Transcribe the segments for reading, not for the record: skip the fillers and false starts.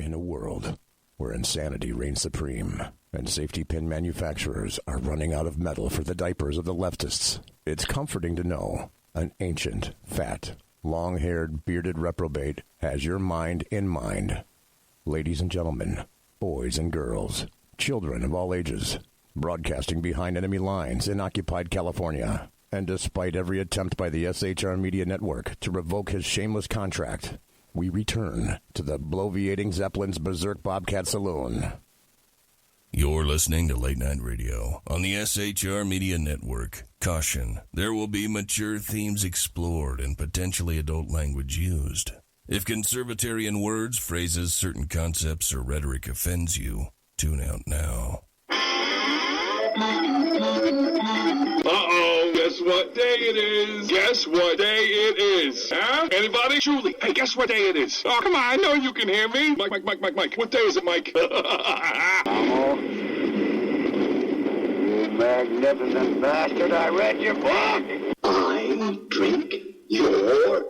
In a world where insanity reigns supreme and safety pin manufacturers are running out of metal for the diapers of the leftists, it's comforting to know an ancient, fat, long-haired, bearded reprobate has your mind in mind. Ladies and gentlemen, boys and girls, children of all ages, broadcasting behind enemy lines in occupied California, and despite every attempt by the SHR Media Network to revoke his shameless contract, we return to the bloviating Zeppelin's Berserk Bobcat Saloon. You're listening to Late Night Radio on the SHR Media Network. Caution, there will be mature themes explored and potentially adult language used. If conservatarian words, phrases, certain concepts, or rhetoric offends you, tune out now. Uh-oh, guess what day it is? Guess what day it is? Huh? Anybody? Julie, hey, guess what day it is? Oh, come on, I know you can hear me. Mike. What day is it, Mike? Oh, you magnificent bastard, I read your book. I drink your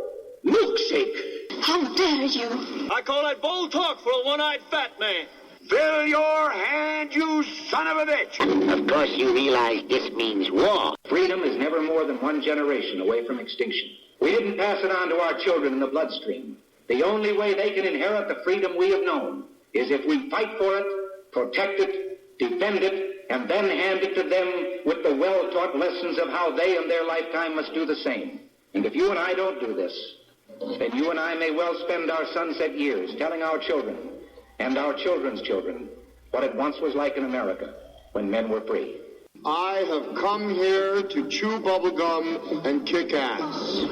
milkshake. How dare you? I call that bold talk for a one-eyed fat man. Fill your hand, you son of a bitch! Of course you realize this means war. Freedom is never more than one generation away from extinction. We didn't pass it on to our children in the bloodstream. The only way they can inherit the freedom we have known is if we fight for it, protect it, defend it, and then hand it to them with the well-taught lessons of how they in their lifetime must do the same. And if you and I don't do this, then you and I may well spend our sunset years telling our children and our children's children what it once was like in America when men were free. I have come here to chew bubblegum and kick ass,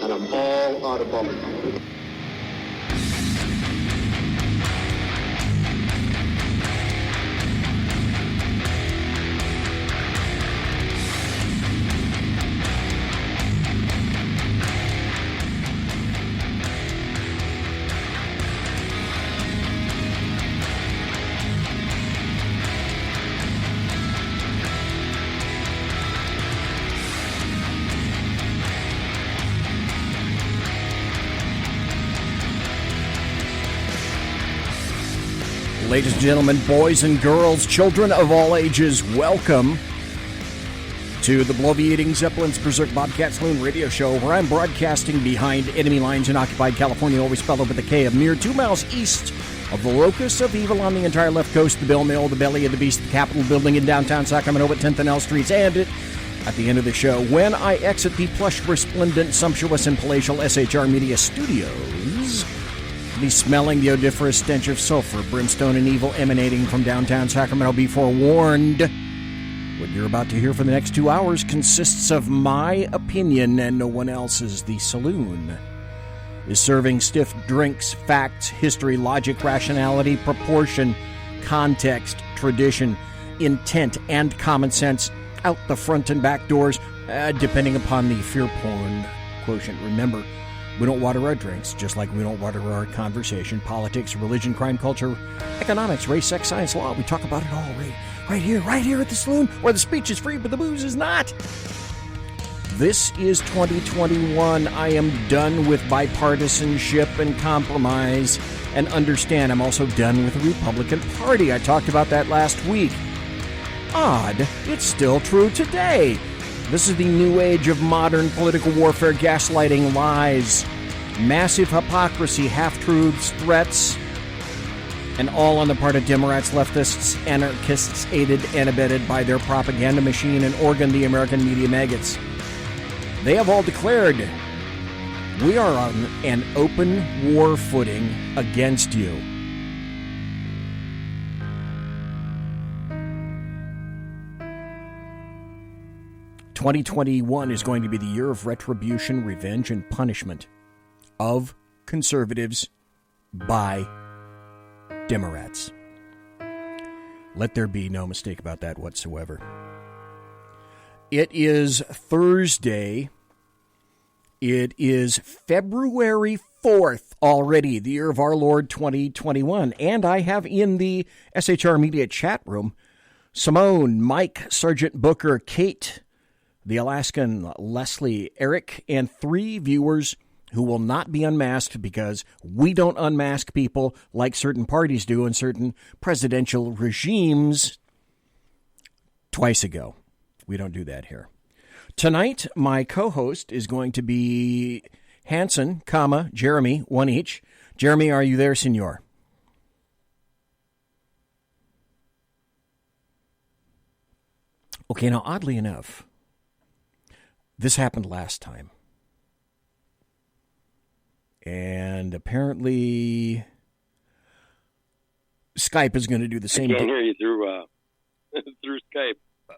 and I'm all out of bubblegum. Ladies and gentlemen, boys and girls, children of all ages, welcome to the bloviating Zeppelin's Berserk Bobcat Saloon radio show, where I'm broadcasting behind enemy lines in occupied California, always spelled with a K, a mere 2 miles east of the locus of evil on the entire left coast, the Bell Mill, the belly of the beast, the Capitol building in downtown Sacramento at 10th and L Streets, and at the end of the show, when I exit the plush, resplendent, sumptuous, and palatial SHR Media studios, be smelling the odoriferous stench of sulfur, brimstone, and evil emanating from downtown Sacramento. Be forewarned, what you're about to hear for the next 2 hours consists of my opinion and no one else's. The Saloon is serving stiff drinks, facts, history, logic, rationality, proportion, context, tradition, intent, and common sense out the front and back doors, depending upon the fear porn quotient. Remember, we don't water our drinks, just like we don't water our conversation, politics, religion, crime, culture, economics, race, sex, science, law. We talk about it all right here at the Saloon, where the speech is free, but the booze is not. This is 2021. I am done with bipartisanship and compromise. And understand, I'm also done with the Republican Party. I talked about that last week. Odd, it's still true today. This is the new age of modern political warfare, gaslighting, lies, massive hypocrisy, half-truths, threats, and all on the part of Democrats, leftists, anarchists, aided and abetted by their propaganda machine and organ, the American media maggots. They have all declared, we are on an open war footing against you. ...2021 is going to be the year of retribution, revenge, and punishment of conservatives by Democrats. Let there be no mistake about that whatsoever. It is Thursday. It is February 4th already, the year of our Lord 2021. And I have in the SHR Media chat room Simone, Mike, Sergeant Booker, Kate, the Alaskan, Leslie, Eric, and 3 viewers who will not be unmasked because we don't unmask people like certain parties do in certain presidential regimes twice ago. We don't do that here. Tonight, my co-host is going to be Hanson, Jeremy, one each. Jeremy, are you there, senor? Okay, now, oddly enough, this happened last time. And apparently, Skype is going to do the same thing. I can't hear you through through Skype.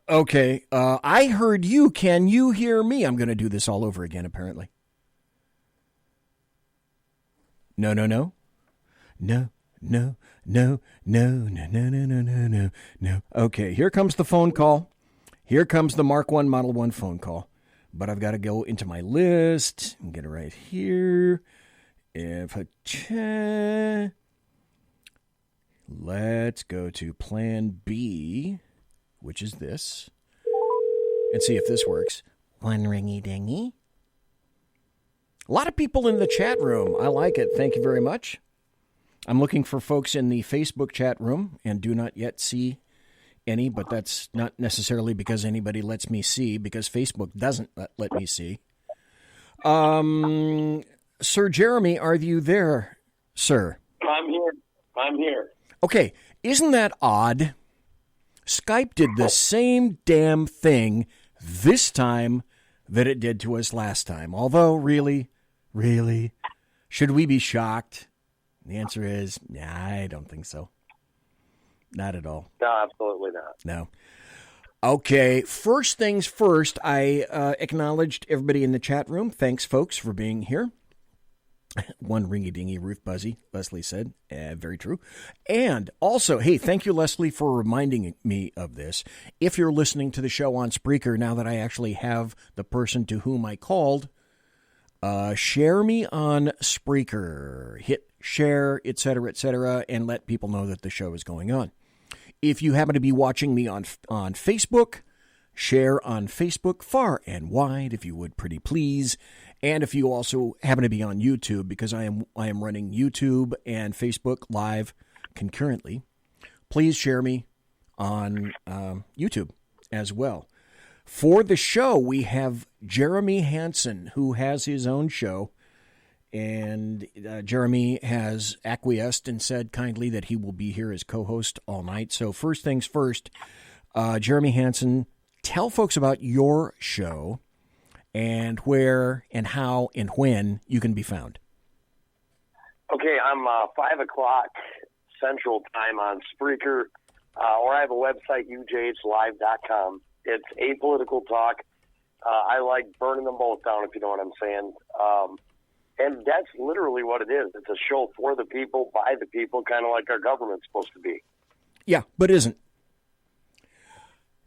Okay, I heard you. Can you hear me? I'm going to do this all over again, apparently. No. Okay, here comes the phone call. Here comes the Mark 1 Model 1 phone call. But I've got to go into my list and get it right here. Let's go to Plan B, which is this, and see if this works. One ringy dingy. A lot of people in the chat room. I like it. Thank you very much. I'm looking for folks in the Facebook chat room and do not yet see any, but that's not necessarily because anybody lets me see, because Facebook doesn't let me see. Sir Jeremy, are you there, sir? I'm here. Okay, isn't that odd? Skype did the same damn thing this time that it did to us last time. Although, really, should we be shocked? The answer is, nah, I don't think so. Not at all. No, absolutely not. No. Okay, first things first, I acknowledged everybody in the chat room. Thanks, folks, for being here. One ringy-dingy Ruth Buzzy, Leslie said. Very true. And also, hey, thank you, Leslie, for reminding me of this. If you're listening to the show on Spreaker, now that I actually have the person to whom I called, share me on Spreaker. Hit share, etc., and let people know that the show is going on. If you happen to be watching me on Facebook, share on Facebook far and wide, if you would, pretty please. And if you also happen to be on YouTube, because I am running YouTube and Facebook live concurrently, please share me on YouTube as well. For the show, we have Jeremy Hanson, who has his own show. And Jeremy has acquiesced and said kindly that he will be here as co-host all night. So first things first, Jeremy Hanson, tell folks about your show and where and how and when you can be found. Okay, I'm 5 o'clock Central Time on Spreaker, or I have a website, ujhlive.com. It's apolitical talk. I like burning them both down, if you know what I'm saying. And that's literally what it is. It's a show for the people, by the people, kind of like our government's supposed to be. Yeah, but isn't.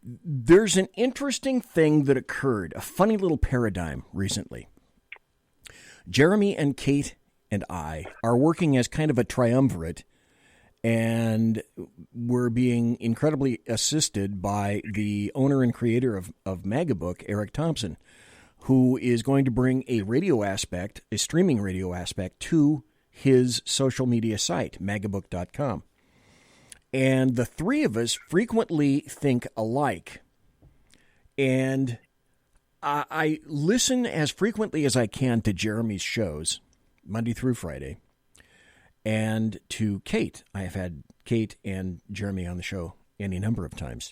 There's an interesting thing that occurred, a funny little paradigm recently. Jeremy and Kate and I are working as kind of a triumvirate, and we're being incredibly assisted by the owner and creator of Magabook, Eric Thompson, who is going to bring a radio aspect, a streaming radio aspect, to his social media site, magabook.com. And the three of us frequently think alike. And I listen as frequently as I can to Jeremy's shows, Monday through Friday, and to Kate. I have had Kate and Jeremy on the show any number of times.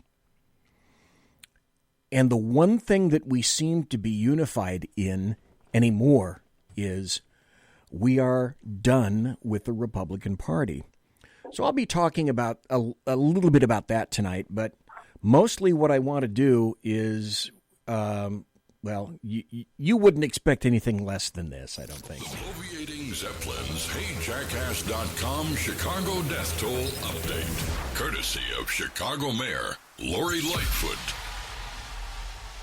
And the one thing that we seem to be unified in anymore is we are done with the Republican Party. So I'll be talking about a little bit about that tonight, but mostly what I want to do is, you wouldn't expect anything less than this, I don't think. Bloviating Zeppelin's HeyJackass.com Chicago Death Toll Update, courtesy of Chicago Mayor Lori Lightfoot.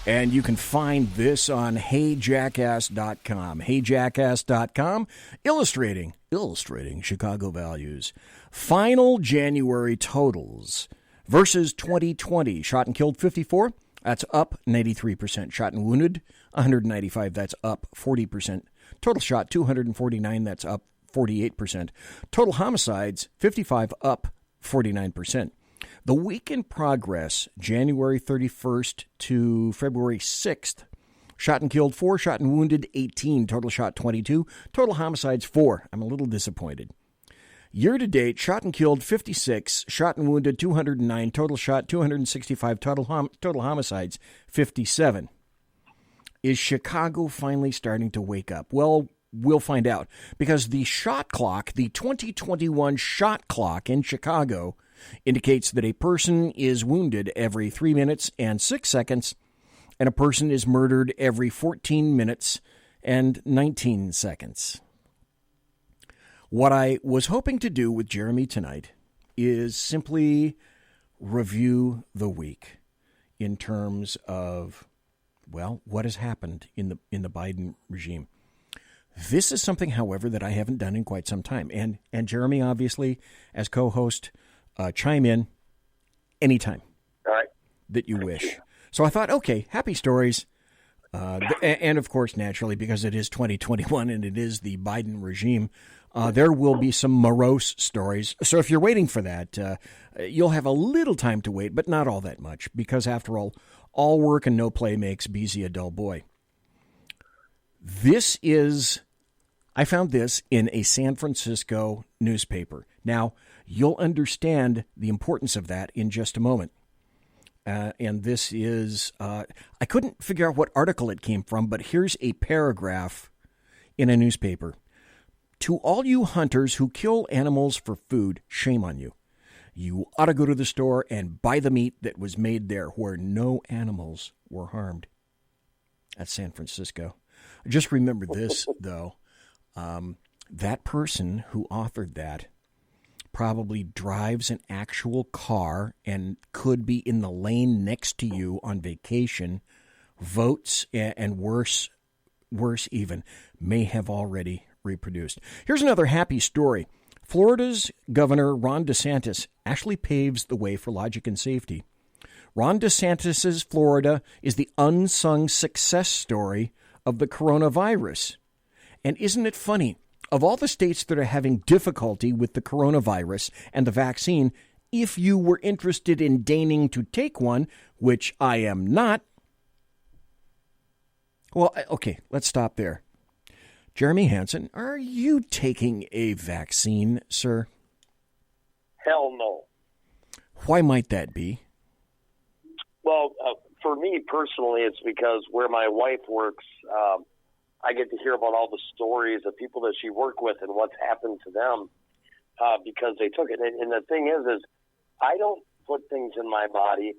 And you can find this on HeyJackass.com. HeyJackass.com, illustrating Chicago values. Final January totals versus 2020. Shot and killed 54. That's up 93%. Shot and wounded 195. That's up 40%. Total shot, 249. That's up 48%. Total homicides, 55, up 49%. The week in progress, January 31st to February 6th, shot and killed 4, shot and wounded 18, total shot 22, total homicides 4. I'm a little disappointed. Year to date, shot and killed 56, shot and wounded 209, total shot 265, total homicides 57. Is Chicago finally starting to wake up? Well, we'll find out, because the shot clock, the 2021 shot clock in Chicago, indicates that a person is wounded every 3 minutes and 6 seconds, and a person is murdered every 14 minutes and 19 seconds. What I was hoping to do with Jeremy tonight is simply review the week in terms of, well, what has happened in the Biden regime. This is something, however, that I haven't done in quite some time. And Jeremy, obviously, as co-host, chime in anytime that you wish. So I thought, okay, happy stories. And, of course, naturally, because it is 2021 and it is the Biden regime, there will be some morose stories. So if you're waiting for that, you'll have a little time to wait, but not all that much, because, after all work and no play makes Beezy a dull boy. I found this in a San Francisco newspaper. Now, you'll understand the importance of that in just a moment. And this is, I couldn't figure out what article it came from, but here's a paragraph in a newspaper. To all you hunters who kill animals for food, shame on you. You ought to go to the store and buy the meat that was made there, where no animals were harmed. That's San Francisco. Just remember this, though. That person who authored that probably drives an actual car and could be in the lane next to you on vacation, votes, and worse even, may have already reproduced. Here's another happy story. Florida's Governor Ron DeSantis actually paves the way for logic and safety. Ron DeSantis' Florida is the unsung success story of the coronavirus. And isn't it funny? Of all the states that are having difficulty with the coronavirus and the vaccine, if you were interested in deigning to take one, which I am not, well, okay, let's stop there. Jeremy Hanson, are you taking a vaccine, sir? Hell no. Why might that be? Well, for me personally, it's because where my wife works, I get to hear about all the stories of people that she worked with and what's happened to them because they took it. And the thing is I don't put things in my body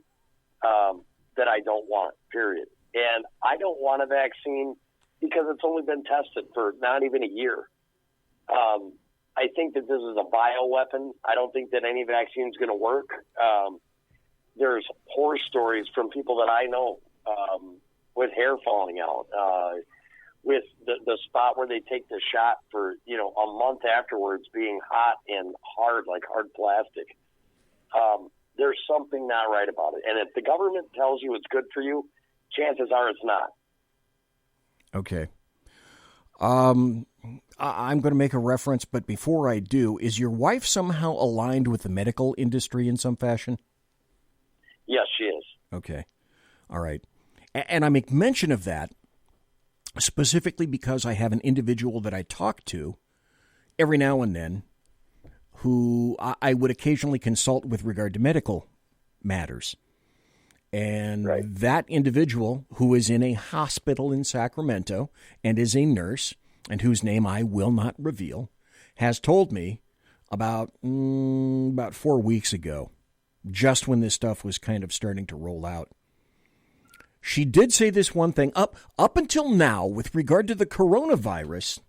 that I don't want, period. And I don't want a vaccine because it's only been tested for not even a year. I think that this is a bioweapon. I don't think that any vaccine is going to work. There's horror stories from people that I know with hair falling out, with the spot where they take the shot for, a month afterwards being hot and hard, like hard plastic. There's something not right about it. And if the government tells you it's good for you, chances are it's not. Okay. I'm going to make a reference, but before I do, is your wife somehow aligned with the medical industry in some fashion? Yes, she is. Okay. All right. And I make mention of that specifically because I have an individual that I talk to every now and then who I would occasionally consult with regard to medical matters. And that individual, who is in a hospital in Sacramento and is a nurse, and whose name I will not reveal, has told me about 4 weeks ago, just when this stuff was kind of starting to roll out. She did say this one thing. Up until now, with regard to the coronavirus,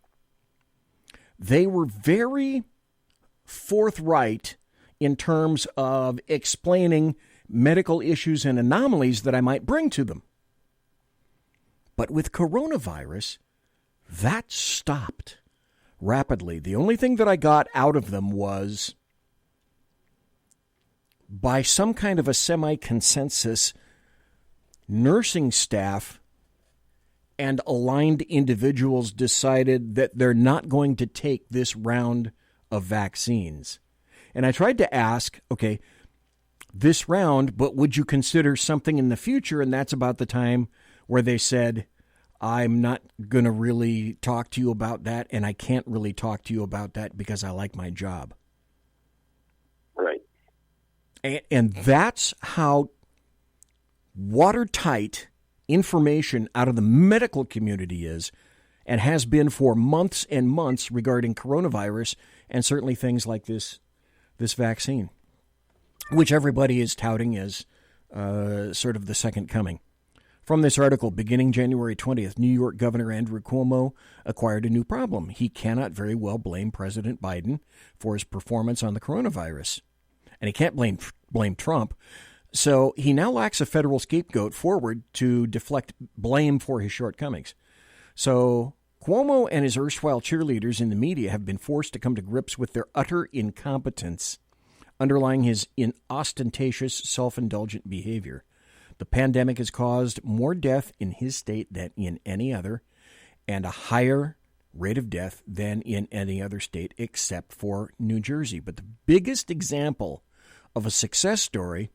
they were very forthright in terms of explaining medical issues and anomalies that I might bring to them. But with coronavirus, that stopped rapidly. The only thing that I got out of them was, by some kind of a semi-consensus, nursing staff and aligned individuals decided that they're not going to take this round of vaccines. And I tried to ask, okay, this round, but would you consider something in the future? And that's about the time where they said, I'm not going to really talk to you about that, and I can't really talk to you about that because I like my job. Right. And that's how watertight information out of the medical community is and has been for months and months regarding coronavirus and certainly things like this vaccine, which everybody is touting as sort of the second coming. From this article, beginning January 20th, New York Governor Andrew Cuomo acquired a new problem. He cannot very well blame President Biden for his performance on the coronavirus. And he can't blame Trump. So he now lacks a federal scapegoat forward to deflect blame for his shortcomings. So Cuomo and his erstwhile cheerleaders in the media have been forced to come to grips with their utter incompetence, underlying his ostentatious, self-indulgent behavior. The pandemic has caused more death in his state than in any other, and a higher rate of death than in any other state except for New Jersey. But the biggest example of a success story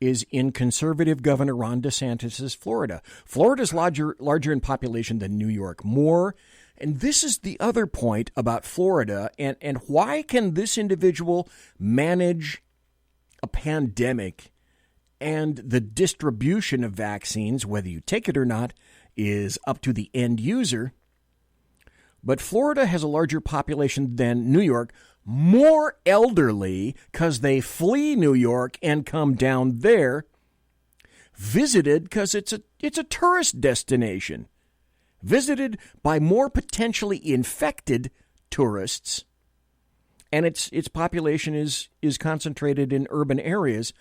is in conservative Governor Ron DeSantis' Florida. Florida's larger in population than New York, more. And this is the other point about Florida, and why can this individual manage a pandemic and the distribution of vaccines, whether you take it or not, is up to the end user. But Florida has a larger population than New York, more elderly because they flee New York and come down there, visited because it's a tourist destination, visited by more potentially infected tourists, and its population is concentrated in urban areas.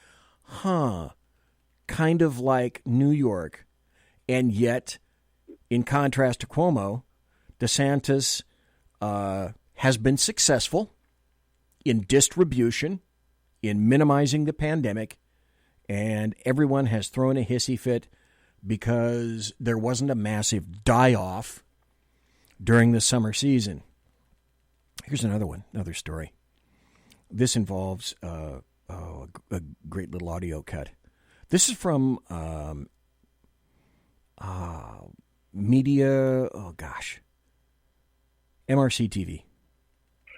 Kind of like New York. And yet, in contrast to Cuomo, DeSantis has been successful in distribution, in minimizing the pandemic, and everyone has thrown a hissy fit because there wasn't a massive die-off during the summer season. Here's another story. This involves a great little audio cut. This is from media, MRC TV.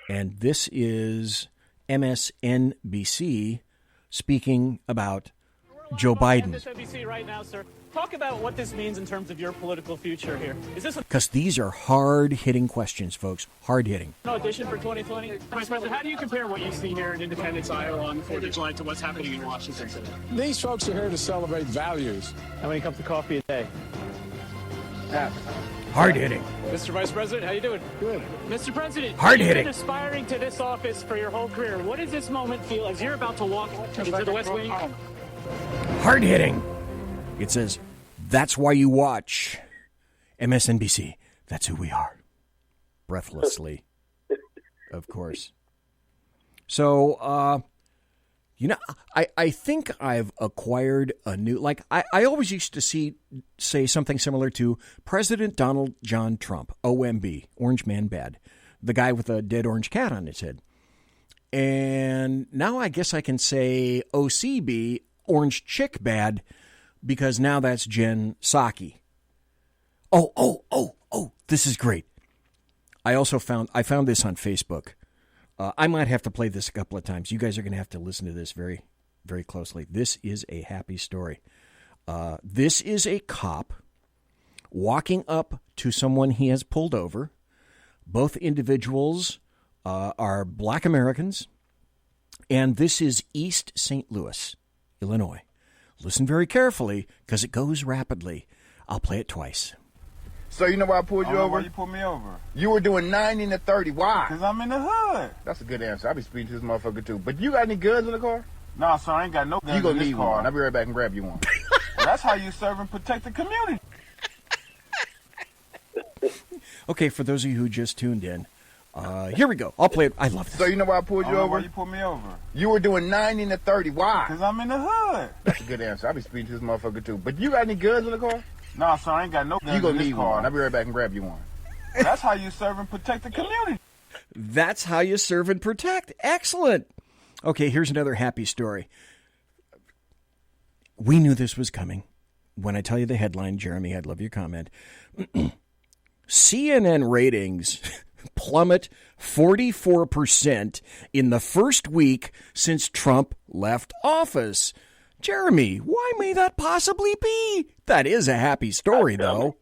And this is MSNBC speaking about Joe Biden. MSNBC right now, sir. Talk about what this means in terms of your political future here. Is this because these are hard-hitting questions, folks. Hard-hitting. No audition for 2020? Vice President, how do you compare what you see here in Independence, Iowa on the 4th of July to what's happening in Washington today? These folks are here to celebrate values. How many cups of coffee a day? Half. Hard-hitting. Mr. Vice President, how you doing? Good. Mr. President, hard-hitting. You've been aspiring to this office for your whole career. What does this moment feel as you're about to walk into the West Wing? Hard-hitting. It says, that's why you watch MSNBC. That's who we are. Breathlessly, of course. So, I think I've acquired a new, I always used to say something similar to President Donald John Trump, OMB, Orange Man Bad, the guy with a dead orange cat on his head. And now I guess I can say OCB, Orange Chick Bad, because now that's Jen Psaki. Oh, this is great. I found this on Facebook. I might have to play this a couple of times. You guys are going to have to listen to this very, very closely. This is a happy story. This is a cop walking up to someone he has pulled over. Both individuals are Black Americans, and this is East St. Louis, Illinois. Listen very carefully, because it goes rapidly. I'll play it twice. So you know why I pulled you over? Why you pulled me over? You were doing 90 to 30. Why? Because I'm in the hood. That's a good answer. I'll be speeding to this motherfucker too. But you got any guns in the car? No, sir, I ain't got no guns in this car. You gonna need one. I'll be right back and grab you one. Well, that's how you serve and protect the community. Okay, for those of you who just tuned in, here we go. I'll play it. I love this. So you know why I pulled you over? Why you pulled me over? You were doing 90 to 30. Why? Because I'm in the hood. That's a good answer. I'll be speeding to this motherfucker too. But you got any guns in the car? Nah, son, I ain't got no guns You gonna in this need car. one. I'll be right back and grab you one. That's how you serve and protect the community. That's how you serve and protect. Excellent. Okay, here's another happy story. We knew this was coming. When I tell you the headline, Jeremy, I'd love your comment. CNN ratings plummet 44% in the first week since Trump left office. Jeremy, why may that possibly be? That is a happy story, though.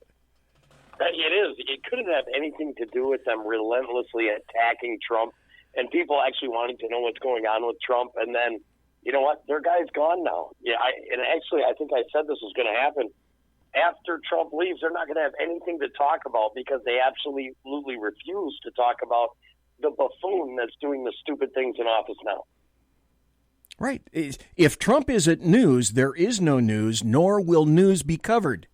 It is. It couldn't have anything to do with them relentlessly attacking Trump and people actually wanting to know what's going on with Trump. And then, you know what? Their guy's gone now. Yeah, I think I said this was going to happen. After Trump leaves, they're not going to have anything to talk about because they absolutely refuse to talk about the buffoon that's doing the stupid things in office now. Right. If Trump isn't news, there is no news, nor will news be covered.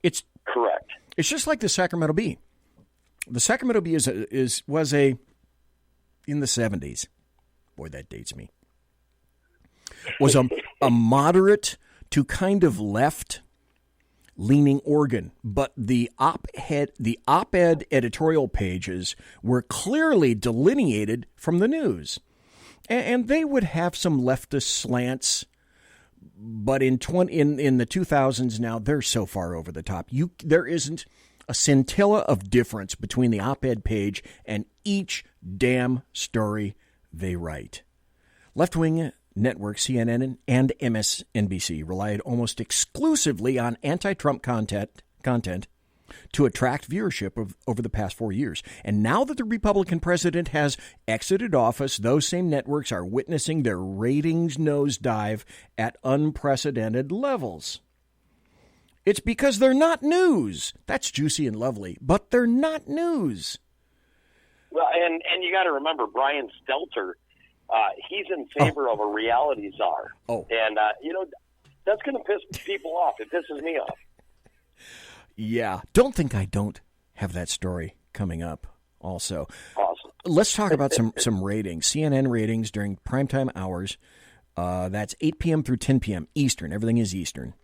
It's correct. It's just like the Sacramento Bee. The Sacramento Bee was in the 70s. Boy, that dates me. Was a moderate to kind of left-leaning organ, but the op-ed editorial pages were clearly delineated from the news. And they would have some leftist slants, but in the 2000s now, they're so far over the top. There isn't a scintilla of difference between the op-ed page and each damn story they write. Left-wing networks CNN and MSNBC relied almost exclusively on anti-Trump content to attract viewership over the past 4 years. And now that the Republican president has exited office, those same networks are witnessing their ratings nosedive at unprecedented levels. It's because they're not news. That's juicy and lovely, but they're not news. Well, and you got to remember, Brian Stelter, he's in favor of a reality czar. Oh. And, that's going to piss people off. It pisses me off. Yeah. Don't think I don't have that story coming up also. Awesome. Let's talk about some ratings. CNN ratings during primetime hours. That's 8 p.m. through 10 p.m. Eastern. Everything is Eastern.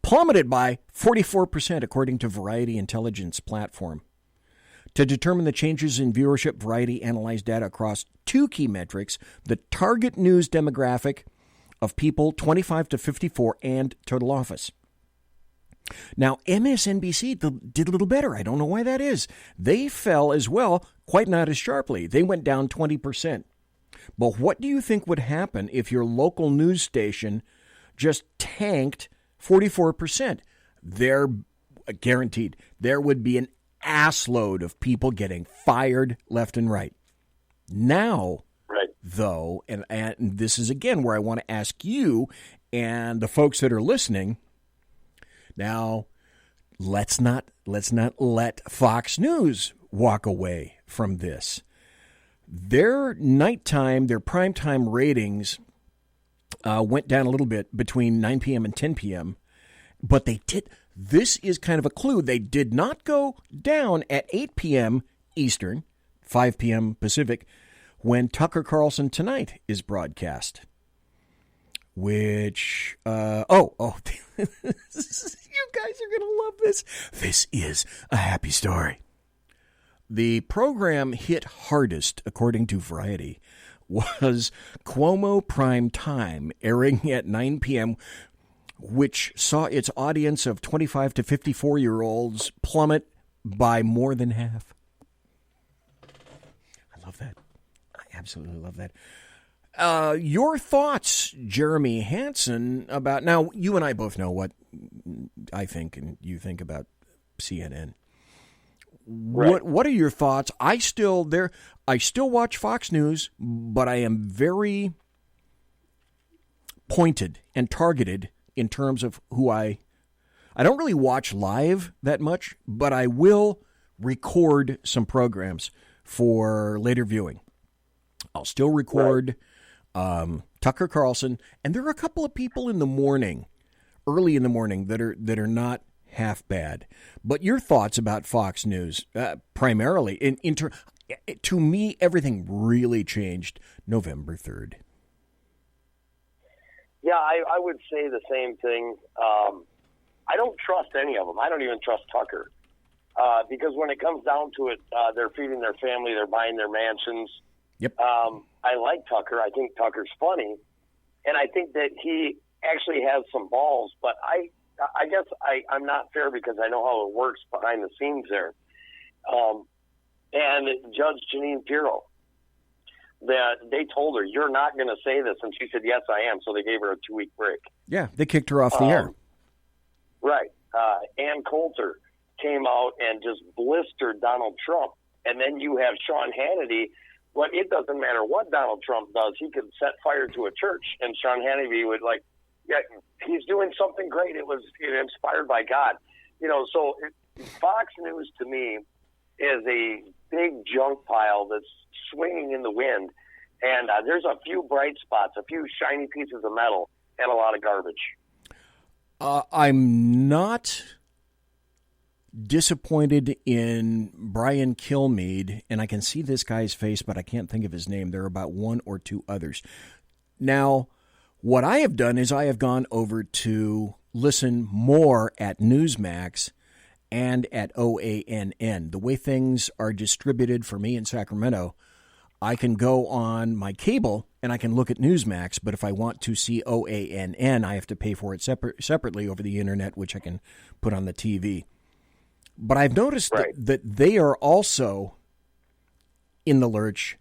Plummeted by 44% according to Variety Intelligence Platform. To determine the changes in viewership, Variety analyzed data across two key metrics: the target news demographic of people 25 to 54 and total office. Now, MSNBC did a little better. I don't know why that is. They fell as well, quite not as sharply. They went down 20%. But what do you think would happen if your local news station just tanked 44%? They're guaranteed there would be an assload of people getting fired left and right. Now, though, and this is again where I want to ask you and the folks that are listening. Now, let's not let Fox News walk away from this. Their primetime ratings went down a little bit between 9 p.m. and 10 p.m., but they did. This is kind of a clue. They did not go down at 8 p.m. Eastern, 5 p.m. Pacific, when Tucker Carlson Tonight is broadcast. Which, you guys are going to love this. This is a happy story. The program hit hardest, according to Variety, was Cuomo Prime Time, airing at 9 p.m., which saw its audience of 25 to 54-year-olds plummet by more than half. I love that. I absolutely love that. Your thoughts, Jeremy Hanson, about... Now, you and I both know what I think and you think about CNN. Right. What are your thoughts? I still watch Fox News, but I am very pointed and targeted in terms of who I don't really watch live that much, but I will record some programs for later viewing. I'll still record Tucker Carlson, and there are a couple of people in the morning, early in the morning, that are not half bad. But your thoughts about Fox News, primarily, to me, everything really changed November 3rd. Yeah, I would say the same thing. I don't trust any of them. I don't even trust Tucker. Because when it comes down to it, they're feeding their family, they're buying their mansions. Yep. I like Tucker. I think Tucker's funny. And I think that he actually has some balls, but I guess I'm not fair because I know how it works behind the scenes there. And Judge Janine Pirro, that they told her, you're not going to say this. And she said, yes, I am. So they gave her a 2-week break. Yeah, they kicked her off the air. Right. Ann Coulter came out and just blistered Donald Trump. And then you have Sean Hannity. Well, it doesn't matter what Donald Trump does. He could set fire to a church, and Sean Hannity would yeah, he's doing something great. It was inspired by God. So Fox News to me is a big junk pile that's swinging in the wind. And there's a few bright spots, a few shiny pieces of metal, and a lot of garbage. I'm not disappointed in Brian Kilmeade, and I can see this guy's face, but I can't think of his name. There are about one or two others. Now, what I have done is I have gone over to listen more at Newsmax and at OANN. The way things are distributed for me in Sacramento, I can go on my cable and I can look at Newsmax, but if I want to see OANN, I have to pay for it separately over the internet, which I can put on the TV. But I've noticed that they are also in the lurch.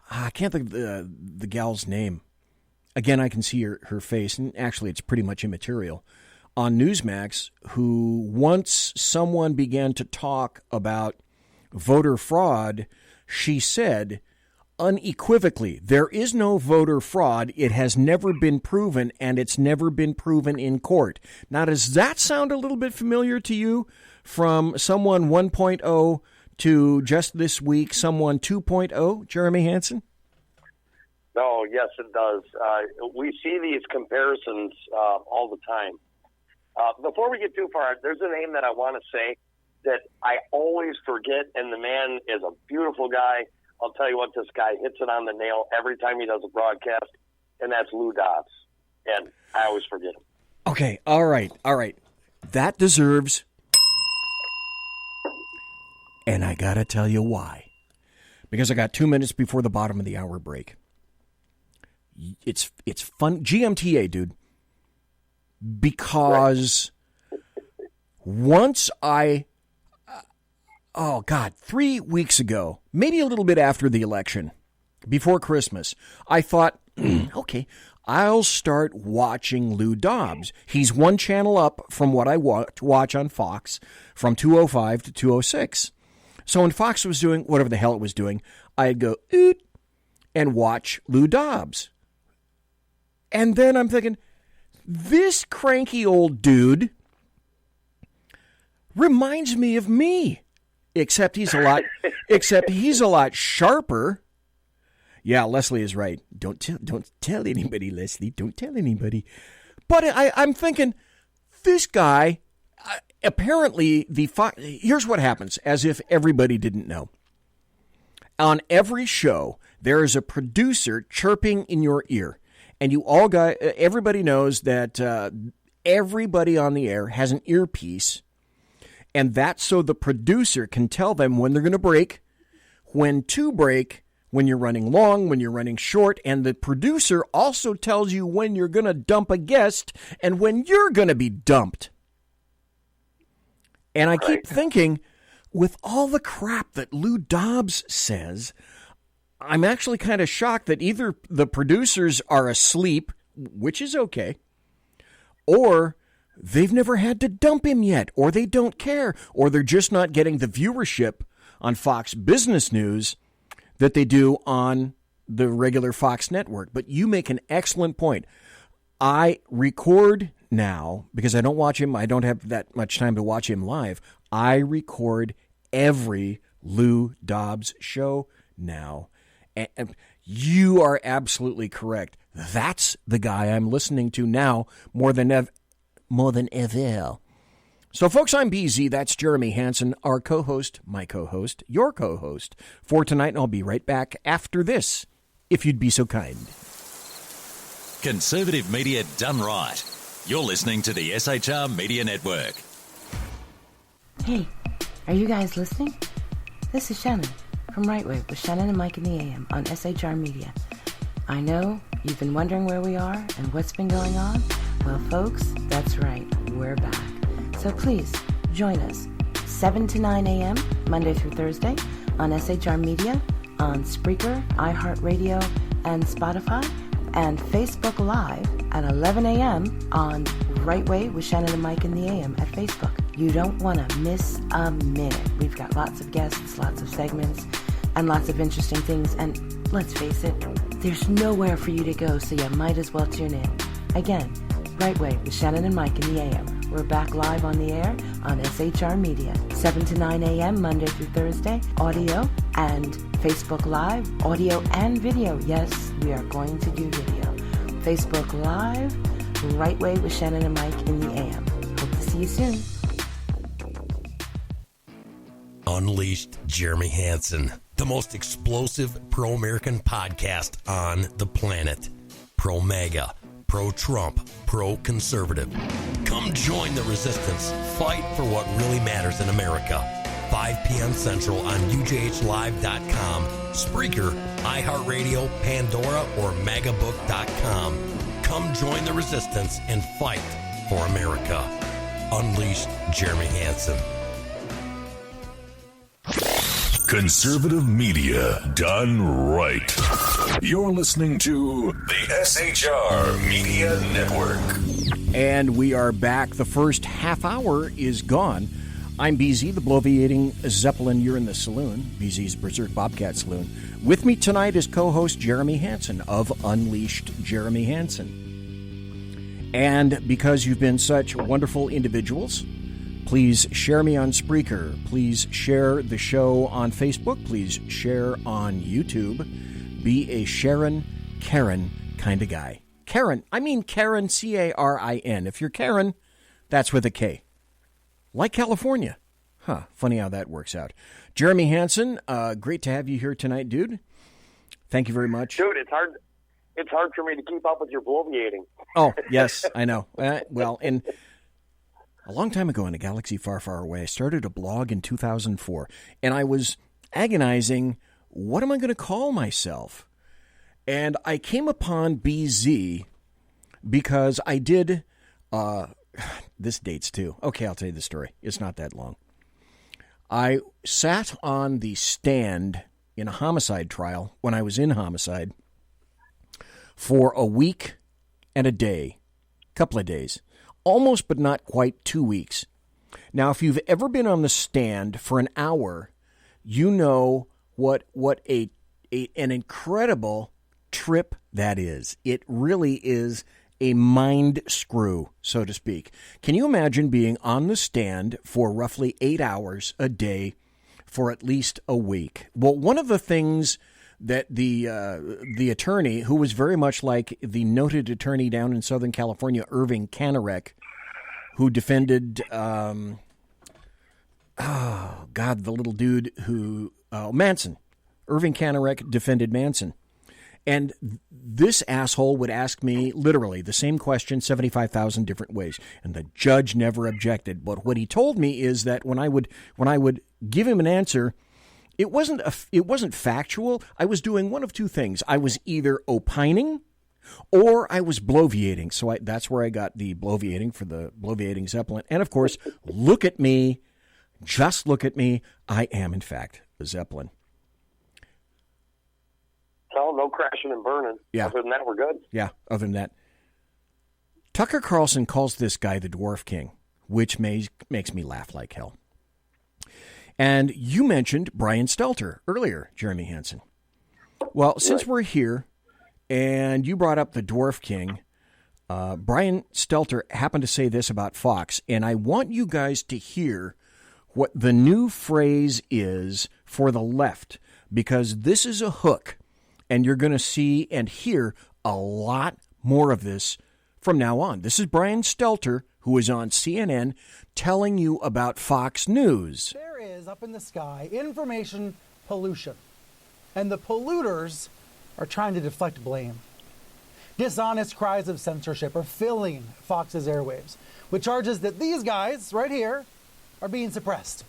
I can't think of the gal's name. Again, I can see her face, and actually it's pretty much immaterial. On Newsmax, who once someone began to talk about voter fraud, she said unequivocally, there is no voter fraud. It has never been proven, and it's never been proven in court. Now, does that sound a little bit familiar to you? From someone 1.0 to just this week, someone 2.0, Jeremy Hanson? No, yes, it does. We see these comparisons all the time. Before we get too far, there's a name that I want to say that I always forget, and the man is a beautiful guy. I'll tell you what, this guy hits it on the nail every time he does a broadcast, and that's Lou Dobbs. And I always forget him. Okay, all right. That deserves... And I got to tell you why. Because I got 2 minutes before the bottom of the hour break. It's fun. GMTA, dude. Because once 3 weeks ago, maybe a little bit after the election, before Christmas, I thought, okay, I'll start watching Lou Dobbs. He's one channel up from what I watch on Fox, from 205 to 206. So when Fox was doing whatever the hell it was doing, I'd go, oot, and watch Lou Dobbs. And then I'm thinking, this cranky old dude reminds me of me, except he's a lot sharper. Yeah, Leslie is right. Don't tell anybody, Leslie. Don't tell anybody. But I'm thinking, this guy... Apparently, here's what happens, as if everybody didn't know. On every show, there is a producer chirping in your ear. And everybody knows that everybody on the air has an earpiece. And that's so the producer can tell them when they're going to break, when to break, when you're running long, when you're running short. And the producer also tells you when you're going to dump a guest and when you're going to be dumped. And I keep thinking, with all the crap that Lou Dobbs says, I'm actually kind of shocked that either the producers are asleep, which is okay, or they've never had to dump him yet, or they don't care, or they're just not getting the viewership on Fox Business News that they do on the regular Fox network. But you make an excellent point. I record now, because I don't watch him, I don't have that much time to watch him live. I record every Lou Dobbs show now. And you are absolutely correct. That's the guy I'm listening to now more than ever. So, folks, I'm BZ. That's Jeremy Hanson, our co-host, my co-host, your co-host for tonight. And I'll be right back after this, if you'd be so kind. Conservative media done right. You're listening to the SHR Media Network. Hey, are you guys listening? This is Shannon from Right Way with Shannon and Mike in the AM on SHR Media. I know you've been wondering where we are and what's been going on. Well, folks, that's right. We're back. So please join us 7 to 9 a.m. Monday through Thursday on SHR Media, on Spreaker, iHeartRadio, and Spotify, and Facebook Live at 11 a.m. on Right Way with Shannon and Mike in the AM at Facebook. You don't want to miss a minute. We've got lots of guests, lots of segments, and lots of interesting things. And let's face it, there's nowhere for you to go, so you might as well tune in. Again, Right Way with Shannon and Mike in the AM. We're back live on the air on SHR Media, 7 to 9 a.m. Monday through Thursday, audio and Facebook Live, audio and video. Yes, we are going to do video. Facebook Live, Right Way with Shannon and Mike in the AM. Hope to see you soon. Unleashed Jeremy Hanson, the most explosive pro-American podcast on the planet. Pro-MAGA, pro-Trump, pro-conservative. Come join the resistance. Fight for what really matters in America. 5 p.m. Central on UJHLive.com, Spreaker, iHeartRadio, Pandora, or MAGAbook.com. Come join the resistance and fight for America. Unleashed Jeremy Hanson. Conservative media done right. You're listening to the SHR Media Network. And we are back. The first half hour is gone. I'm BZ, the bloviating Zeppelin. You're in the Saloon, BZ's Berserk Bobcat Saloon. With me tonight is co-host Jeremy Hanson of Unleashed Jeremy Hanson. And because you've been such wonderful individuals, please share me on Spreaker. Please share the show on Facebook. Please share on YouTube. Be a Sharon, Karen kind of guy. Karen, I mean Karen, C-A-R-I-N. If you're Karen, that's with a K. Like California. Huh, funny how that works out. Jeremy Hanson, great to have you here tonight, dude. Thank you very much. Dude, it's hard for me to keep up with your bloviating. Oh, yes, I know. Well, and a long time ago in a galaxy far, far away, I started a blog in 2004, and I was agonizing, what am I going to call myself? And I came upon BZ because I did, this dates too. Okay, I'll tell you the story. It's not that long. I sat on the stand in a homicide trial when I was in homicide for a week and a day, couple of days. Almost, but not quite 2 weeks. Now, if you've ever been on the stand for an hour, you know what an incredible trip that is. It really is a mind screw, so to speak. Can you imagine being on the stand for roughly 8 hours a day for at least a week? Well, one of the things that the attorney, who was very much like the noted attorney down in Southern California, Irving Kanarek, who defended, the little dude who, Manson. Irving Kanarek defended Manson. And this asshole would ask me literally the same question 75,000 different ways. And the judge never objected. But what he told me is that when I would give him an answer, it wasn't factual. I was doing one of two things. I was either opining or I was bloviating. So that's where I got the bloviating for the bloviating Zeppelin. And, of course, look at me. Just look at me. I am, in fact, a Zeppelin. Well, no crashing and burning. Yeah. Other than that, we're good. Yeah, other than that. Tucker Carlson calls this guy the Dwarf King, which makes me laugh like hell. And you mentioned Brian Stelter earlier, Jeremy Hanson. Well, since we're here and you brought up the Dwarf King, Brian Stelter happened to say this about Fox, and I want you guys to hear what the new phrase is for the left, because this is a hook, and you're going to see and hear a lot more of this from now on. This is Brian Stelter, who is on CNN, telling you about Fox News. There is, up in the sky, information pollution. And the polluters are trying to deflect blame. Dishonest cries of censorship are filling Fox's airwaves with charges that these guys right here are being suppressed.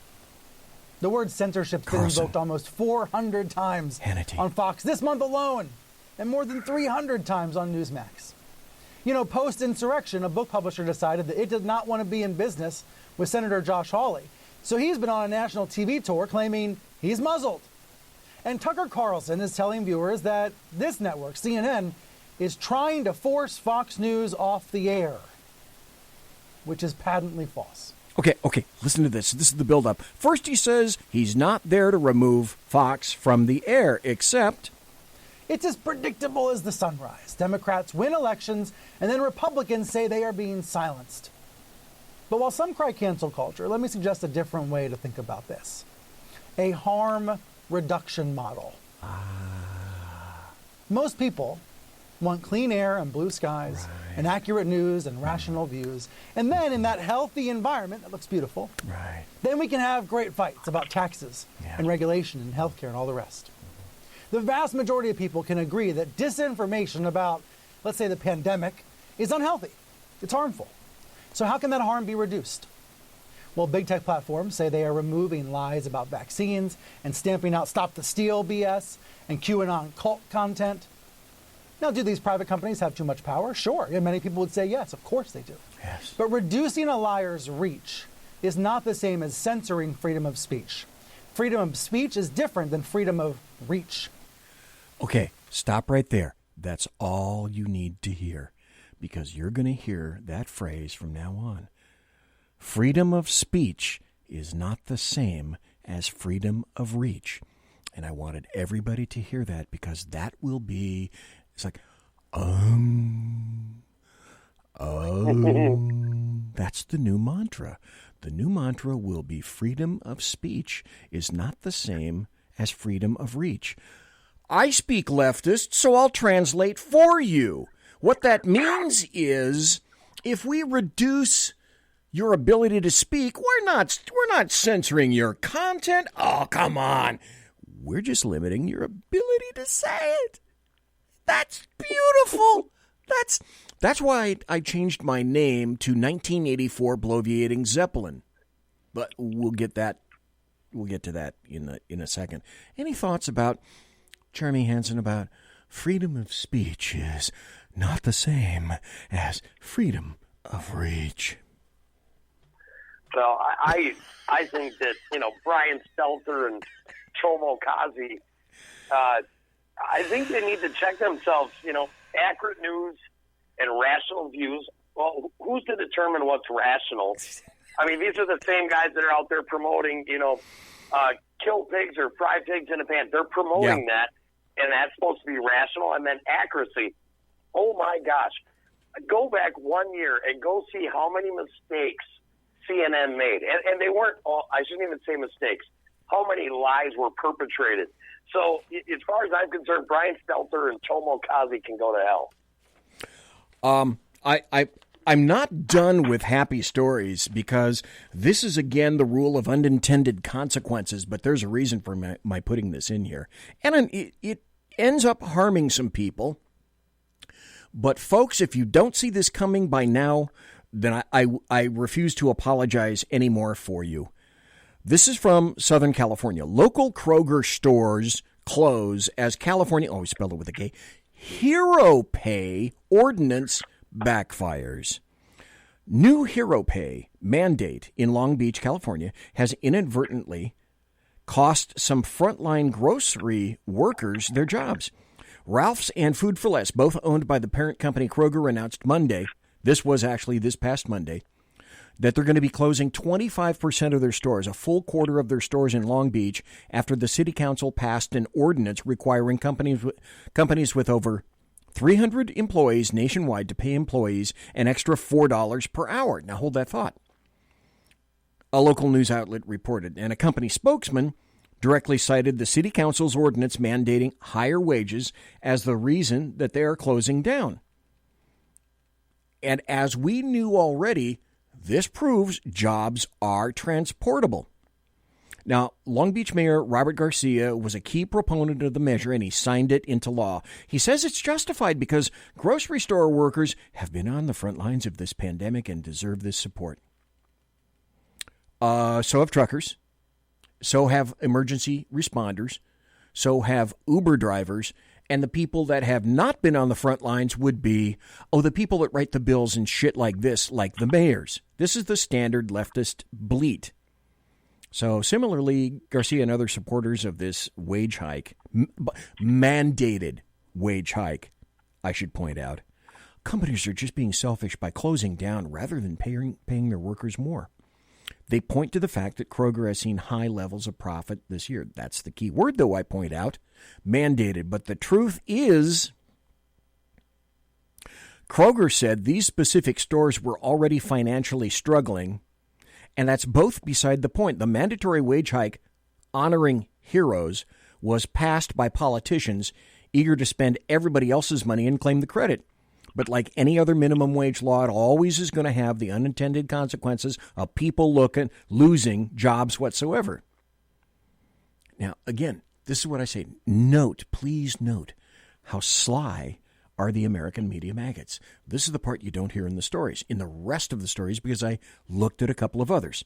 The word censorship's been invoked almost 400 times on Fox this month alone, and more than 300 times on Newsmax. You know, post-insurrection, a book publisher decided that it did not want to be in business with Senator Josh Hawley. So he's been on a national TV tour claiming he's muzzled. And Tucker Carlson is telling viewers that this network, CNN, is trying to force Fox News off the air, which is patently false. Okay, listen to this. This is the build-up. First he says he's not there to remove Fox from the air, except... It's as predictable as the sunrise. Democrats win elections, and then Republicans say they are being silenced. But while some cry cancel culture, let me suggest a different way to think about this. A harm reduction model. Most people want clean air and blue skies, and accurate news and rational views. And then in that healthy environment that looks beautiful, then we can have great fights about taxes and regulation and healthcare and all the rest. The vast majority of people can agree that disinformation about, let's say, the pandemic is unhealthy. It's harmful. So how can that harm be reduced? Well, big tech platforms say they are removing lies about vaccines and stamping out Stop the Steal BS and QAnon cult content. Now, do these private companies have too much power? Sure. And many people would say yes, of course they do. Yes. But reducing a liar's reach is not the same as censoring freedom of speech. Freedom of speech is different than freedom of reach. Okay, stop right there. That's all you need to hear, because you're going to hear that phrase from now on. Freedom of speech is not the same as freedom of reach. And I wanted everybody to hear that, because that will be, it's like, that's the new mantra. The new mantra will be freedom of speech is not the same as freedom of reach. I speak leftist, so I'll translate for you. What that means is, if we reduce your ability to speak, we're not censoring your content. Oh, come on. We're just limiting your ability to say it. That's beautiful. That's why I changed my name to 1984 Bloviating Zeppelin. But we'll get to that in a second. Any thoughts about Jeremy Hanson about freedom of speech is not the same as freedom of reach? Well, I think that, Brian Stelter and Chomo Kazi, I think they need to check themselves. Accurate news and rational views. Well, who's to determine what's rational? I mean, these are the same guys that are out there promoting, kill pigs or fry pigs in a pan. They're promoting that, and that's supposed to be rational. And then accuracy. Oh, my gosh. Go back 1 year and go see how many mistakes CNN made. And they weren't all, I shouldn't even say mistakes. How many lies were perpetrated? So, as far as I'm concerned, Brian Stelter and Chomo Kazi can go to hell. I'm not done with happy stories, because this is, again, the rule of unintended consequences, but there's a reason for my putting this in here. And it ends up harming some people. But, folks, if you don't see this coming by now, then I refuse to apologize anymore for you. This is from Southern California. Local Kroger stores close as California, we spelled it with a K, Hero Pay ordinance backfires. New Hero Pay mandate in Long Beach, California, has inadvertently cost some frontline grocery workers their jobs. Ralph's and Food for Less, both owned by the parent company Kroger, announced Monday, this was actually this past Monday, that they're going to be closing 25% of their stores, a full quarter of their stores in Long Beach, after the city council passed an ordinance requiring companies with over 300 employees nationwide to pay employees an extra $4 per hour. Now hold that thought. A local news outlet reported, and a company spokesman directly cited the city council's ordinance mandating higher wages as the reason that they are closing down. And as we knew already, this proves jobs are transportable. Now, Long Beach Mayor Robert Garcia was a key proponent of the measure, and he signed it into law. He says it's justified because grocery store workers have been on the front lines of this pandemic and deserve this support. So have truckers. So have emergency responders. So have Uber drivers. And the people that have not been on the front lines would be, the people that write the bills and shit like this, like the mayors. This is the standard leftist bleat. So similarly, Garcia and other supporters of this wage hike, mandated wage hike, I should point out, companies are just being selfish by closing down rather than paying their workers more. They point to the fact that Kroger has seen high levels of profit this year. That's the key word, though, I point out, mandated. But the truth is, Kroger said these specific stores were already financially struggling, and that's both beside the point. The mandatory wage hike honoring heroes was passed by politicians eager to spend everybody else's money and claim the credit. But like any other minimum wage law, it always is going to have the unintended consequences of people losing jobs whatsoever. Now, again, this is what I say. Please note how sly are the American media maggots. This is the part you don't hear in the stories. In the rest of the stories, because I looked at a couple of others,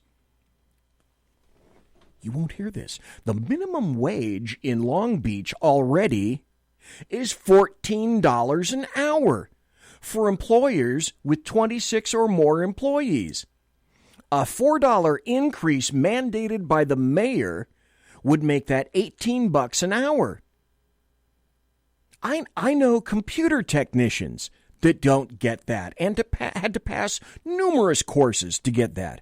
you won't hear this. The minimum wage in Long Beach already is $14 an hour for employers with 26 or more employees. A $4 increase mandated by the mayor would make that $18 an hour. I know computer technicians that don't get that and had to pass numerous courses to get that.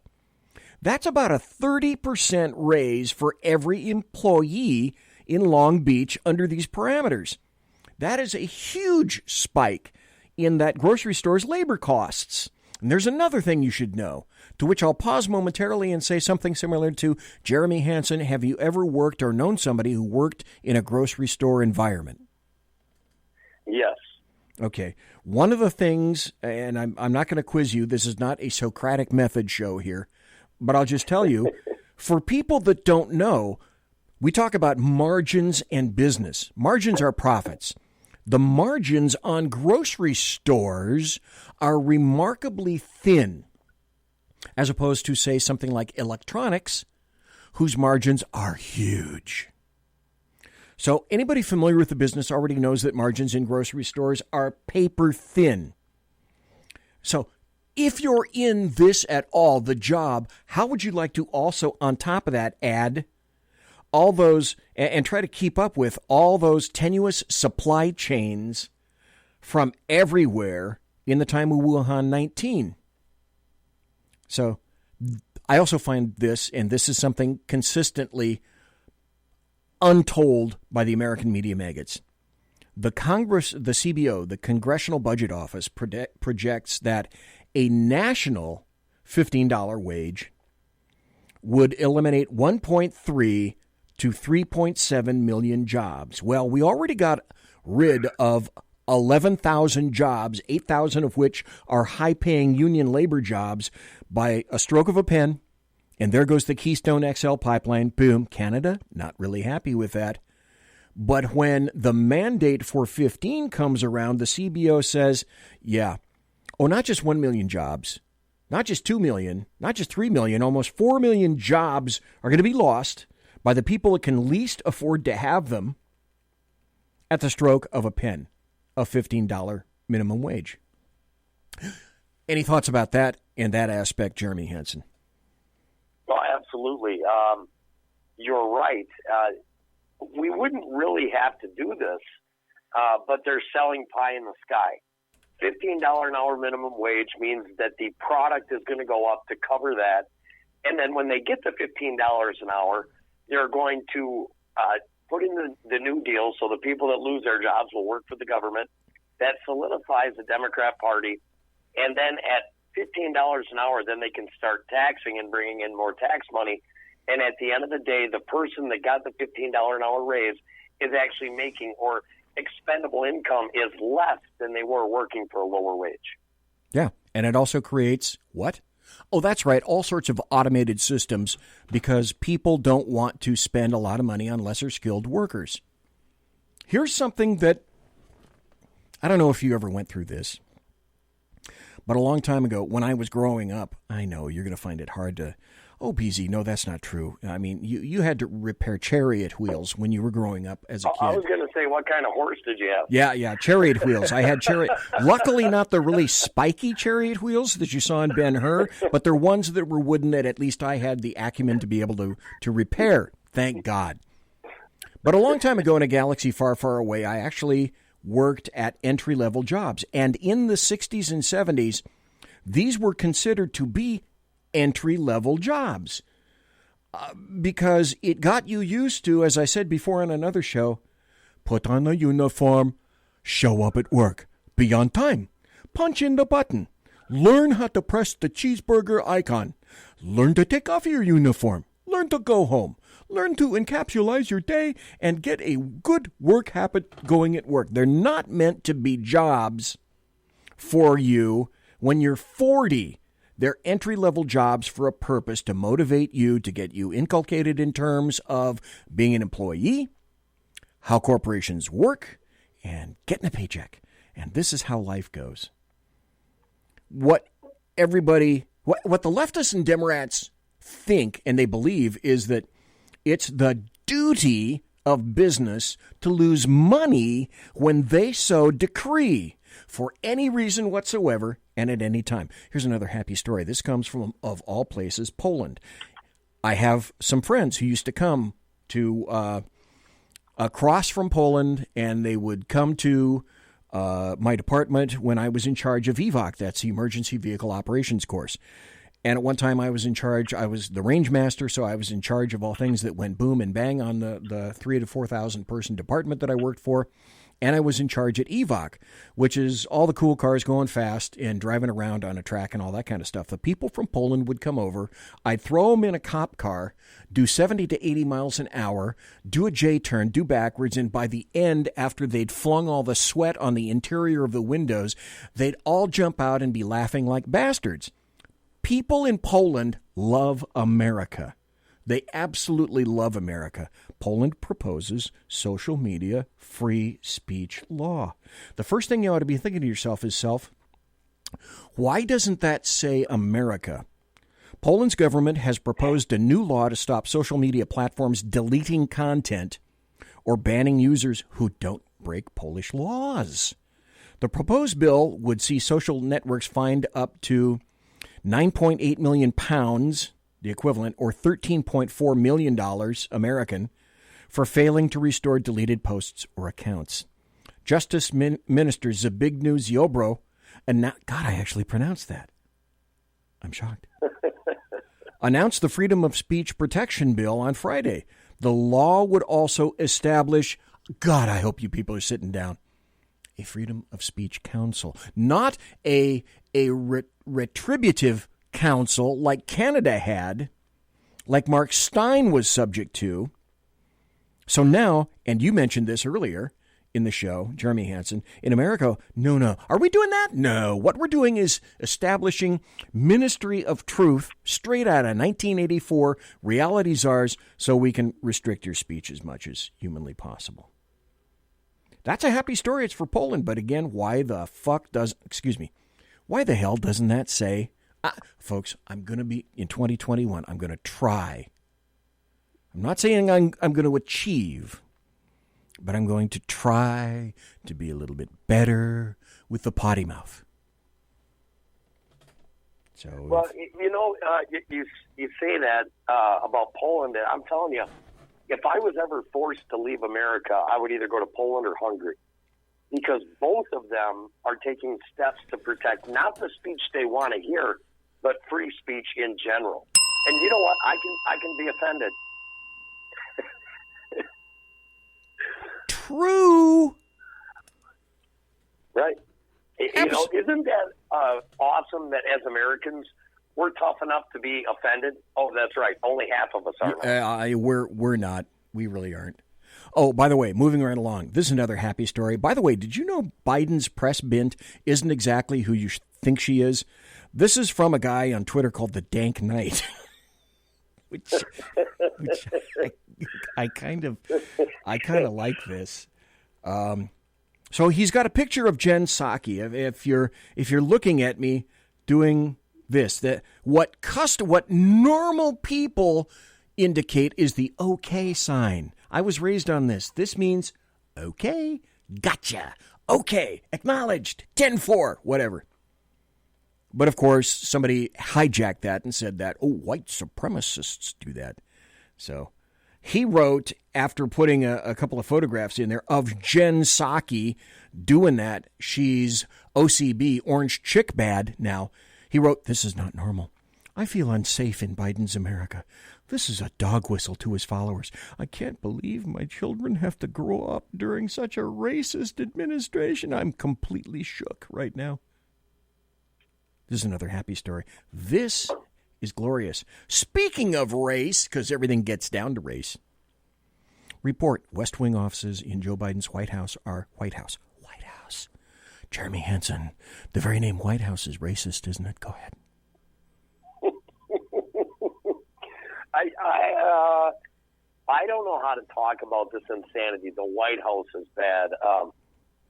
That's about a 30% raise for every employee in Long Beach under these parameters. That is a huge spike in that grocery store's labor costs. And there's another thing you should know, to which I'll pause momentarily and say something similar to Jeremy Hanson. Have you ever worked or known somebody who worked in a grocery store environment? Yes. Okay. One of the things, and I'm not going to quiz you, this is not a Socratic method show here, but I'll just tell you, for people that don't know, we talk about margins and business. Margins are profits. The margins on grocery stores are remarkably thin, as opposed to, say, something like electronics, whose margins are huge. So anybody familiar with the business already knows that margins in grocery stores are paper thin. So if you're in this at all, the job, how would you like to also, on top of that, add all those and try to keep up with all those tenuous supply chains from everywhere in the time of Wuhan 19? So I also find this, and this is something consistently untold by the American media maggots. The CBO, the Congressional Budget Office, projects that a national $15 wage would eliminate 1.3 to 3.7 million jobs. Well, we already got rid of 11,000 jobs, 8,000 of which are high-paying union labor jobs, by a stroke of a pen. And there goes the Keystone XL pipeline. Boom. Canada, not really happy with that. But when the mandate for 15 comes around, the CBO says, not just 1 million jobs, not just 2 million, not just 3 million, almost 4 million jobs are going to be lost by the people that can least afford to have them at the stroke of a pen, a $15 minimum wage. Any thoughts about that and that aspect, Jeremy Hanson? Well, absolutely. You're right. We wouldn't really have to do this, but they're selling pie in the sky. $15 an hour minimum wage means that the product is going to go up to cover that. And then when they get to $15 an hour, they're going to put in the new deal so the people that lose their jobs will work for the government. That solidifies the Democrat Party. And then at $15 an hour, then they can start taxing and bringing in more tax money. And at the end of the day, the person that got the $15 an hour raise is actually making, or expendable income is less than they were working for a lower wage. Yeah, and it also creates what? Oh, that's right. All sorts of automated systems because people don't want to spend a lot of money on lesser skilled workers. Here's something that I don't know if you ever went through this, but a long time ago when I was growing up, I know you're going to find it hard to, oh, BZ, no, that's not true. I mean, you had to repair chariot wheels when you were growing up as a kid. I was going to say, what kind of horse did you have? Yeah, chariot wheels. I had luckily not the really spiky chariot wheels that you saw in Ben-Hur, but they're ones that were wooden that at least I had the acumen to be able to repair. Thank God. But a long time ago in a galaxy far, far away, I actually worked at entry-level jobs. And in the 60s and 70s, these were considered to be entry-level jobs because it got you used to, as I said before on another show, put on a uniform, show up at work, be on time, punch in the button, learn how to press the cheeseburger icon, learn to take off your uniform, learn to go home, learn to encapsulize your day, and get a good work habit going at work. They're not meant to be jobs for you when you're 40. They're entry-level jobs for a purpose to motivate you, to get you inculcated in terms of being an employee, how corporations work, and getting a paycheck. And this is how life goes. What the leftists and Democrats think and they believe is that it's the duty of business to lose money when they so decree for any reason whatsoever and at any time. Here's another happy story. This comes from, of all places, Poland. I have some friends who used to come to across from Poland, and they would come to my department when I was in charge of EVOC. That's the Emergency Vehicle Operations Course. And at one time I was in charge, I was the range master, so I was in charge of all things that went boom and bang on the 3,000 to 4,000 person department that I worked for. And I was in charge at EVOC, which is all the cool cars going fast and driving around on a track and all that kind of stuff. The people from Poland would come over. I'd throw them in a cop car, do 70 to 80 miles an hour, do a J-turn, do backwards, and by the end, after they'd flung all the sweat on the interior of the windows, they'd all jump out and be laughing like bastards. People in Poland love America. They absolutely love America. Poland proposes social media free speech law. The first thing you ought to be thinking to yourself is, why doesn't that say America? Poland's government has proposed a new law to stop social media platforms deleting content or banning users who don't break Polish laws. The proposed bill would see social networks fined up to £9.8 million, the equivalent, or $13.4 million American, for failing to restore deleted posts or accounts. Justice Minister Zbigniew Ziobro, God, I actually pronounced that. I'm shocked. Announced the Freedom of Speech Protection Bill on Friday. The law would also establish, God, I hope you people are sitting down, a Freedom of Speech Council, not a retributive council like Canada had, like Mark Stein was subject to. So now, and you mentioned this earlier in the show, Jeremy Hanson, in America, no. Are we doing that? No. What we're doing is establishing Ministry of Truth straight out of 1984, reality czars, so we can restrict your speech as much as humanly possible. That's a happy story. It's for Poland. But again, why the hell doesn't that say, folks, I'm going to be, in 2021, I'm going to try. I'm not saying I'm going to achieve, but I'm going to try to be a little bit better with the potty mouth. So, well, you say that about Poland, and I'm telling you, if I was ever forced to leave America, I would either go to Poland or Hungary, because both of them are taking steps to protect not the speech they want to hear, but free speech in general. And you know what? I can be offended. True. Right. Isn't that awesome that as Americans, we're tough enough to be offended? Oh, that's right. Only half of us are. We're not. We really aren't. Oh, by the way, moving right along, this is another happy story. By the way, did you know Biden's press bint isn't exactly who you think she is? This is from a guy on Twitter called the Dank Knight, which I kind of like this. So he's got a picture of Jen Psaki. If you're looking at me doing this, that what normal people indicate is the okay sign. I was raised on this. This means okay, gotcha, okay, acknowledged, 10-4, whatever. But of course, somebody hijacked that and said that, oh, white supremacists do that. So he wrote, after putting a couple of photographs in there of Jen Psaki doing that, she's OCB, orange chick bad now. He wrote, this is not normal. I feel unsafe in Biden's America. This is a dog whistle to his followers. I can't believe my children have to grow up during such a racist administration. I'm completely shook right now. This is another happy story. This is glorious. Speaking of race, because everything gets down to race, report, West Wing offices in Joe Biden's White House are White House. Jeremy Hanson. The very name White House is racist, isn't it? Go ahead. I don't know how to talk about this insanity. The White House is bad.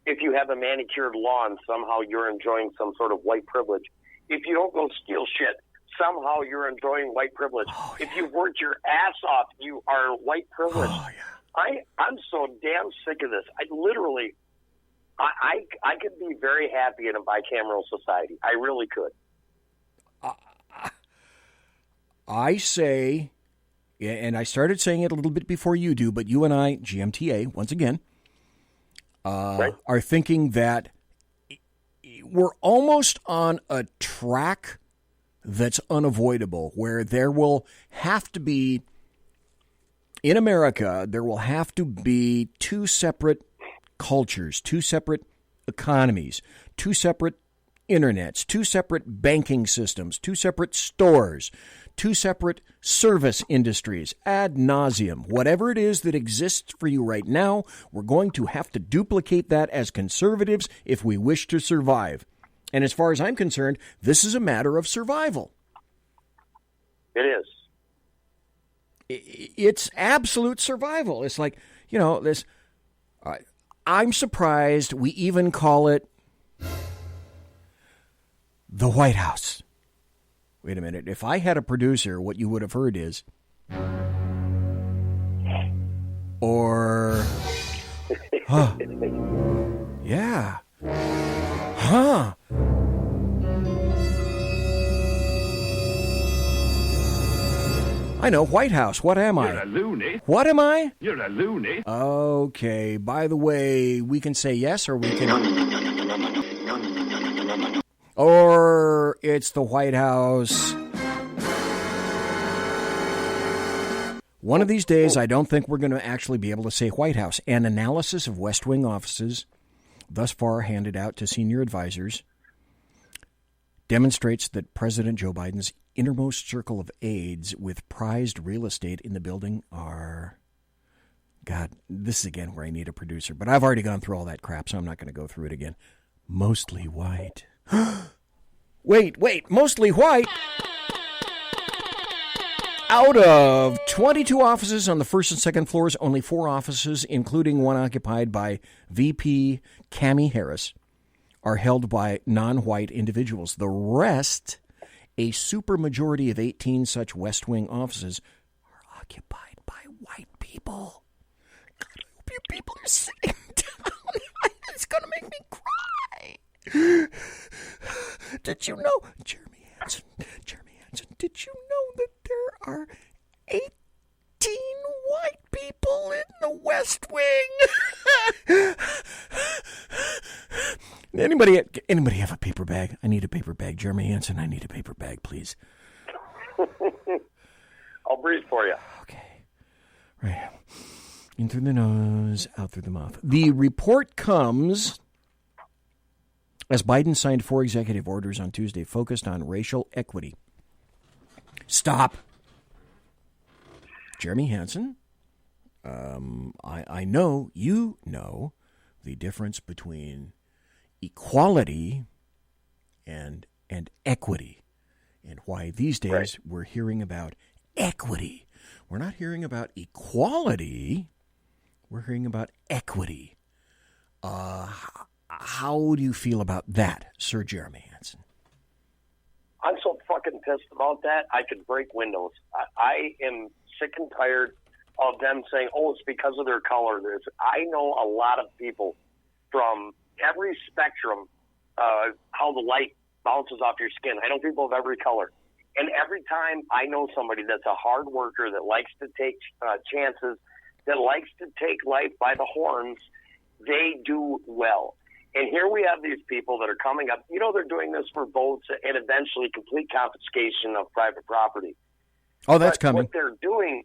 If you have a manicured lawn, somehow you're enjoying some sort of white privilege. If you don't go steal shit, somehow you're enjoying white privilege. Oh, yeah. If you've worked your ass off, you are white privilege. Oh, yeah. I'm so damn sick of this. I could be very happy in a bicameral society. I really could. I say, and I started saying it a little bit before you do, but you and I, GMTA, once again, right, are thinking that we're almost on a track that's unavoidable, where there will have to be, in America, there will have to be two separate cultures, two separate economies, two separate internets, two separate banking systems, two separate stores, two separate service industries, ad nauseum. Whatever it is that exists for you right now, we're going to have to duplicate that as conservatives if we wish to survive. And as far as I'm concerned, this is a matter of survival. It is. It's absolute survival. It's like, this. I'm surprised we even call it the White House. Wait a minute. If I had a producer, what you would have heard is, or, huh, yeah, huh. I know, White House. What am I? You're a loony. What am I? You're a loony. Okay. By the way, we can say yes, or we can. No. Or it's the White House. One of these days, I don't think we're going to actually be able to say White House. An analysis of West Wing offices, thus far handed out to senior advisors, demonstrates that President Joe Biden's innermost circle of aides with prized real estate in the building are... God, this is again where I need a producer. But I've already gone through all that crap, so I'm not going to go through it again. Mostly white. Wait, mostly white? Out of 22 offices on the first and second floors, only 4 offices, including one occupied by VP Cammie Harris, are held by non-white individuals. The rest, a supermajority of 18 such West Wing offices, are occupied by white people. God, I hope you people are sitting down. It's going to make me cry. Did you know, Jeremy Hanson, did you know that there are 18 white people in the West Wing? Anybody have a paper bag? I need a paper bag. Jeremy Hanson, I need a paper bag, please. I'll breathe for you. Okay. Right. In through the nose, out through the mouth. The report comes as Biden signed 4 executive orders on Tuesday focused on racial equity. Stop. Jeremy Hanson, I know you know the difference between equality and and equity, and why these days we're hearing about equity. We're not hearing about equality. We're hearing about equity. How do you feel about that, Sir Jeremy Hanson? I'm so fucking pissed about that, I could break windows. I am sick and tired of them saying, oh, it's because of their color. I know a lot of people from every spectrum, how the light bounces off your skin. I know people of every color. And every time I know somebody that's a hard worker, that likes to take chances, that likes to take life by the horns, they do well. And here we have these people that are coming up. You know, they're doing this for votes and eventually complete confiscation of private property. Oh, that's coming. What they're doing,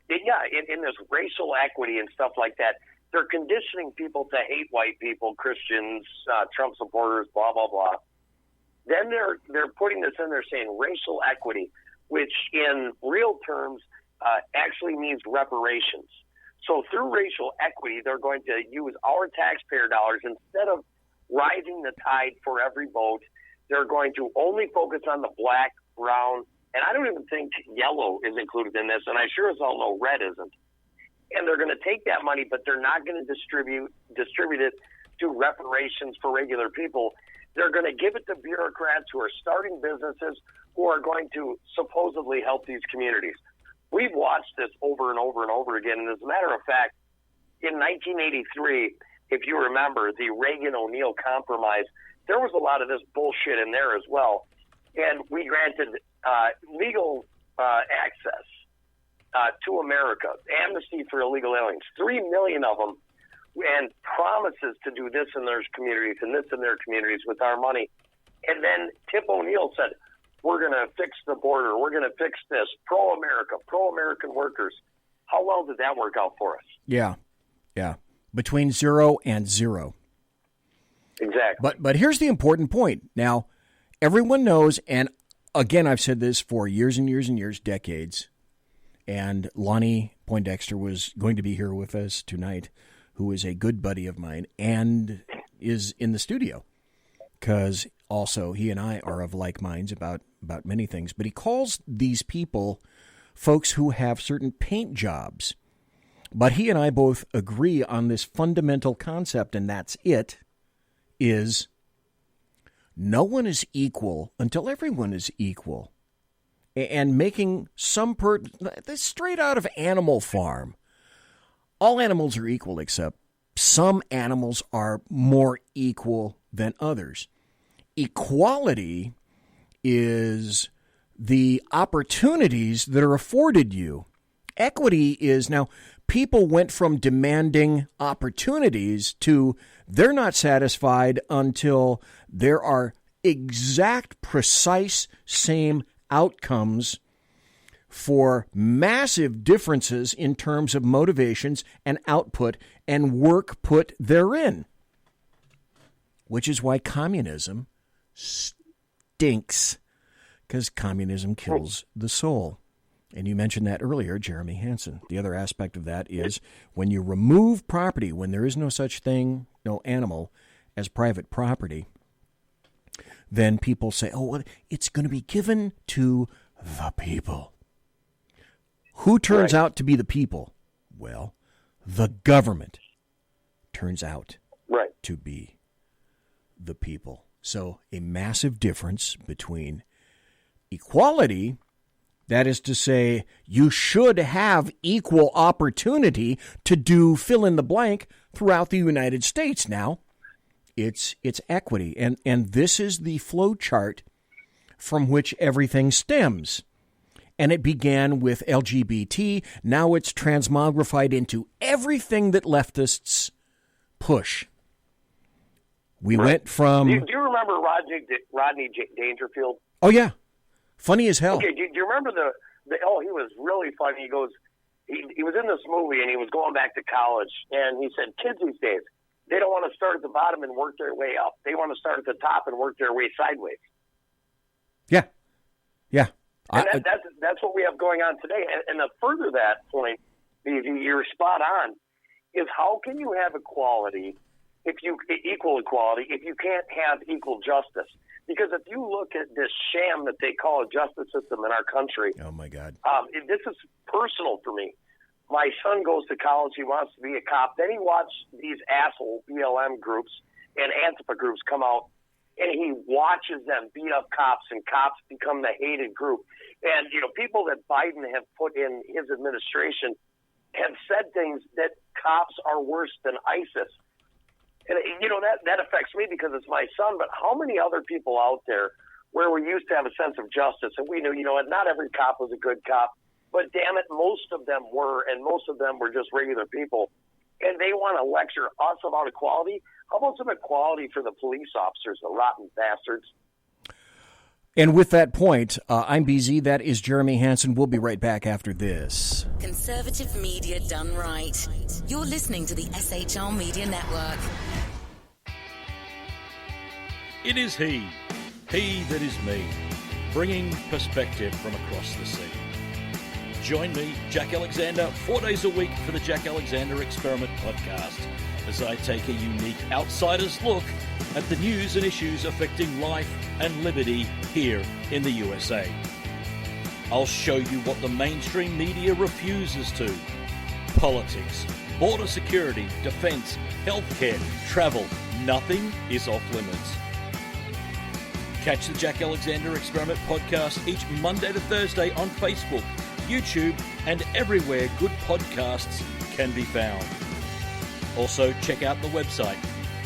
in this racial equity and stuff like that, they're conditioning people to hate white people, Christians, Trump supporters, blah, blah, blah. Then they're putting this in there saying racial equity, which in real terms actually means reparations. So through racial equity, they're going to use our taxpayer dollars. Instead of rising the tide for every vote, they're going to only focus on the black, brown, and I don't even think yellow is included in this, and I sure as all know red isn't. And they're going to take that money, but they're not going to distribute it to reparations for regular people. They're going to give it to bureaucrats who are starting businesses who are going to supposedly help these communities. We've watched this over and over and over again. And as a matter of fact, in 1983, if you remember the Reagan-O'Neill compromise, there was a lot of this bullshit in there as well. And we granted legal access to America, amnesty for illegal aliens, 3 million of them, and promises to do this in their communities and this in their communities with our money. And then Tip O'Neill said, we're going to fix the border. We're going to fix this. Pro-America, pro-American workers. How well did that work out for us? Yeah. Between 0 and 0. Exactly. But here's the important point. Now, everyone knows, and again, I've said this for years and years and years, decades, and Lonnie Poindexter was going to be here with us tonight, who is a good buddy of mine and is in the studio, because also he and I are of like minds about many things. But he calls these people folks who have certain paint jobs. But he and I both agree on this fundamental concept, and that's it, is no one is equal until everyone is equal. And making some this straight out of Animal Farm. All animals are equal, except some animals are more equal than others. Equality is the opportunities that are afforded you. Equity is, now, people went from demanding opportunities to they're not satisfied until there are exact, precise, same outcomes for massive differences in terms of motivations and output and work put therein. Which is why communism stinks, because communism kills the soul. And you mentioned that earlier, Jeremy Hanson. The other aspect of that is when you remove property, when there is no such thing, no animal, as private property, then people say, oh, well, it's going to be given to the people. Who turns out to be the people? Well, the government turns out to be the people. So a massive difference between equality, that is to say, you should have equal opportunity to do fill in the blank throughout the United States now. It's equity. And this is the flow chart from which everything stems. And it began with LGBT. Now it's transmogrified into everything that leftists push. We went from... Do you remember Rodney Dangerfield? Oh, yeah. Funny as hell. Okay, do you remember he was really funny. He goes, he was in this movie and he was going back to college, and he said, kids these days, they don't want to start at the bottom and work their way up. They want to start at the top and work their way sideways. Yeah. And that's what we have going on today. And to further that point, you're spot on, is how can you have equal equality if you can't have equal justice? Because if you look at this sham that they call a justice system in our country, oh my God, this is personal for me. My son goes to college; he wants to be a cop. Then he watched these asshole BLM groups and Antifa groups come out, and he watches them beat up cops, and cops become the hated group. And people that Biden have put in his administration have said things that cops are worse than ISIS. And, that affects me because it's my son, but how many other people out there where we used to have a sense of justice and we knew, not every cop was a good cop, but damn it, most of them were, and most of them were just regular people. And they want to lecture us about equality. How about some equality for the police officers, the rotten bastards? And with that point, I'm BZ. That is Jeremy Hanson. We'll be right back after this. Conservative media done right. You're listening to the SHR Media Network. It is he that is me, bringing perspective from across the sea. Join me, Jack Alexander, 4 days a week for the Jack Alexander Experiment podcast, as I take a unique outsider's look at the news and issues affecting life and liberty here in the USA. I'll show you what the mainstream media refuses to. Politics, border security, defense, healthcare, travel, nothing is off limits. Catch the Jack Alexander Experiment podcast each Monday to Thursday on Facebook, YouTube, and everywhere good podcasts can be found. Also, check out the website,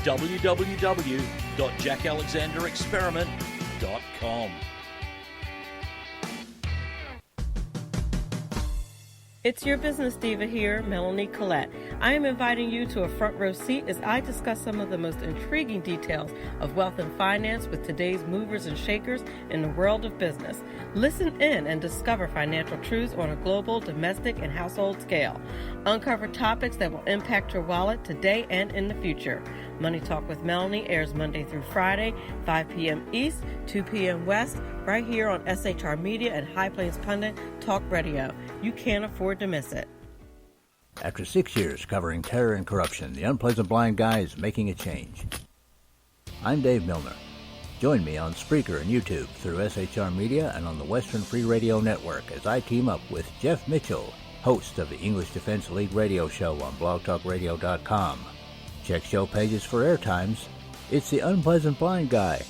www.jackalexanderexperiment.com. It's your business diva here, Melanie Collette. I am inviting you to a front row seat as I discuss some of the most intriguing details of wealth and finance with today's movers and shakers in the world of business. Listen in and discover financial truths on a global, domestic, and household scale. Uncover topics that will impact your wallet today and in the future. Money Talk with Melanie airs Monday through Friday, 5 p.m. East, 2 p.m. West, right here on SHR Media and High Plains Pundit Talk Radio. You can't afford to miss it. After 6 years covering terror and corruption, the Unpleasant Blind Guy is making a change. I'm Dave Milner. Join me on Spreaker and YouTube through SHR Media and on the Western Free Radio Network as I team up with Jeff Mitchell, host of the English Defense Elite radio show on blogtalkradio.com. Check show pages for airtimes. It's the Unpleasant Blind Guy.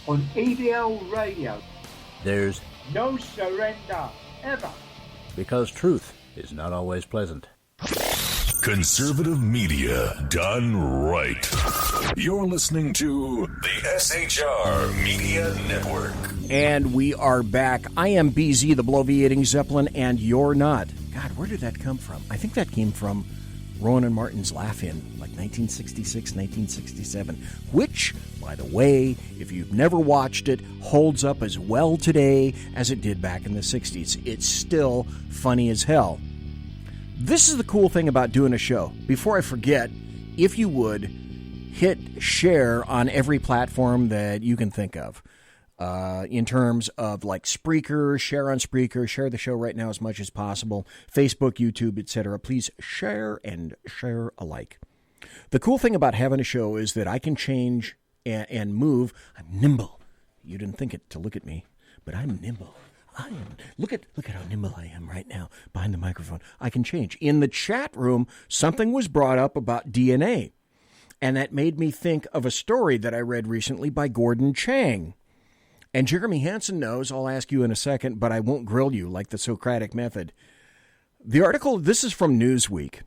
On EDL Radio. There's no surrender, ever. Because truth is not always pleasant. Conservative media done right. You're listening to the SHR Media Network. And we are back. I am BZ, the bloviating Zeppelin, and you're not. God, where did that come from? I think that came from Rowan and Martin's Laugh-In, like 1966, 1967, which, by the way, if you've never watched it, holds up as well today as it did back in the 60s. It's still funny as hell. This is the cool thing about doing a show. Before I forget, if you would, hit share on every platform that you can think of. In terms of like Spreaker, share on Spreaker, share the show right now as much as possible, Facebook, YouTube, etc. Please share and share alike. The cool thing about having a show is that I can change and move. I'm nimble. You didn't think it to look at me, but I'm nimble. Look at how nimble I am right now behind the microphone. I can change. In the chat room, something was brought up about DNA, and that made me think of a story that I read recently by Gordon Chang. And Jeremy Hanson knows, I'll ask you in a second, but I won't grill you like the Socratic method. The article, this is from Newsweek.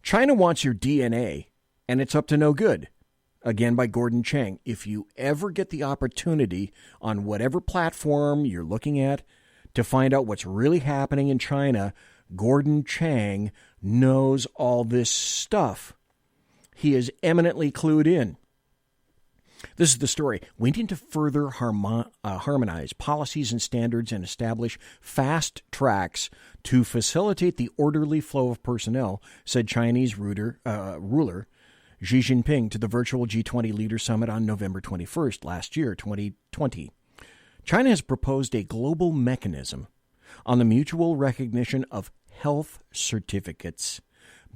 China wants your DNA, and it's up to no good. Again, by Gordon Chang. If you ever get the opportunity on whatever platform you're looking at to find out what's really happening in China, Gordon Chang knows all this stuff. He is eminently clued in. This is the story. We need to further harmonize policies and standards and establish fast tracks to facilitate the orderly flow of personnel, said Chinese ruler Xi Jinping to the virtual G20 Leader Summit on November 21st, last year, 2020. China has proposed a global mechanism on the mutual recognition of health certificates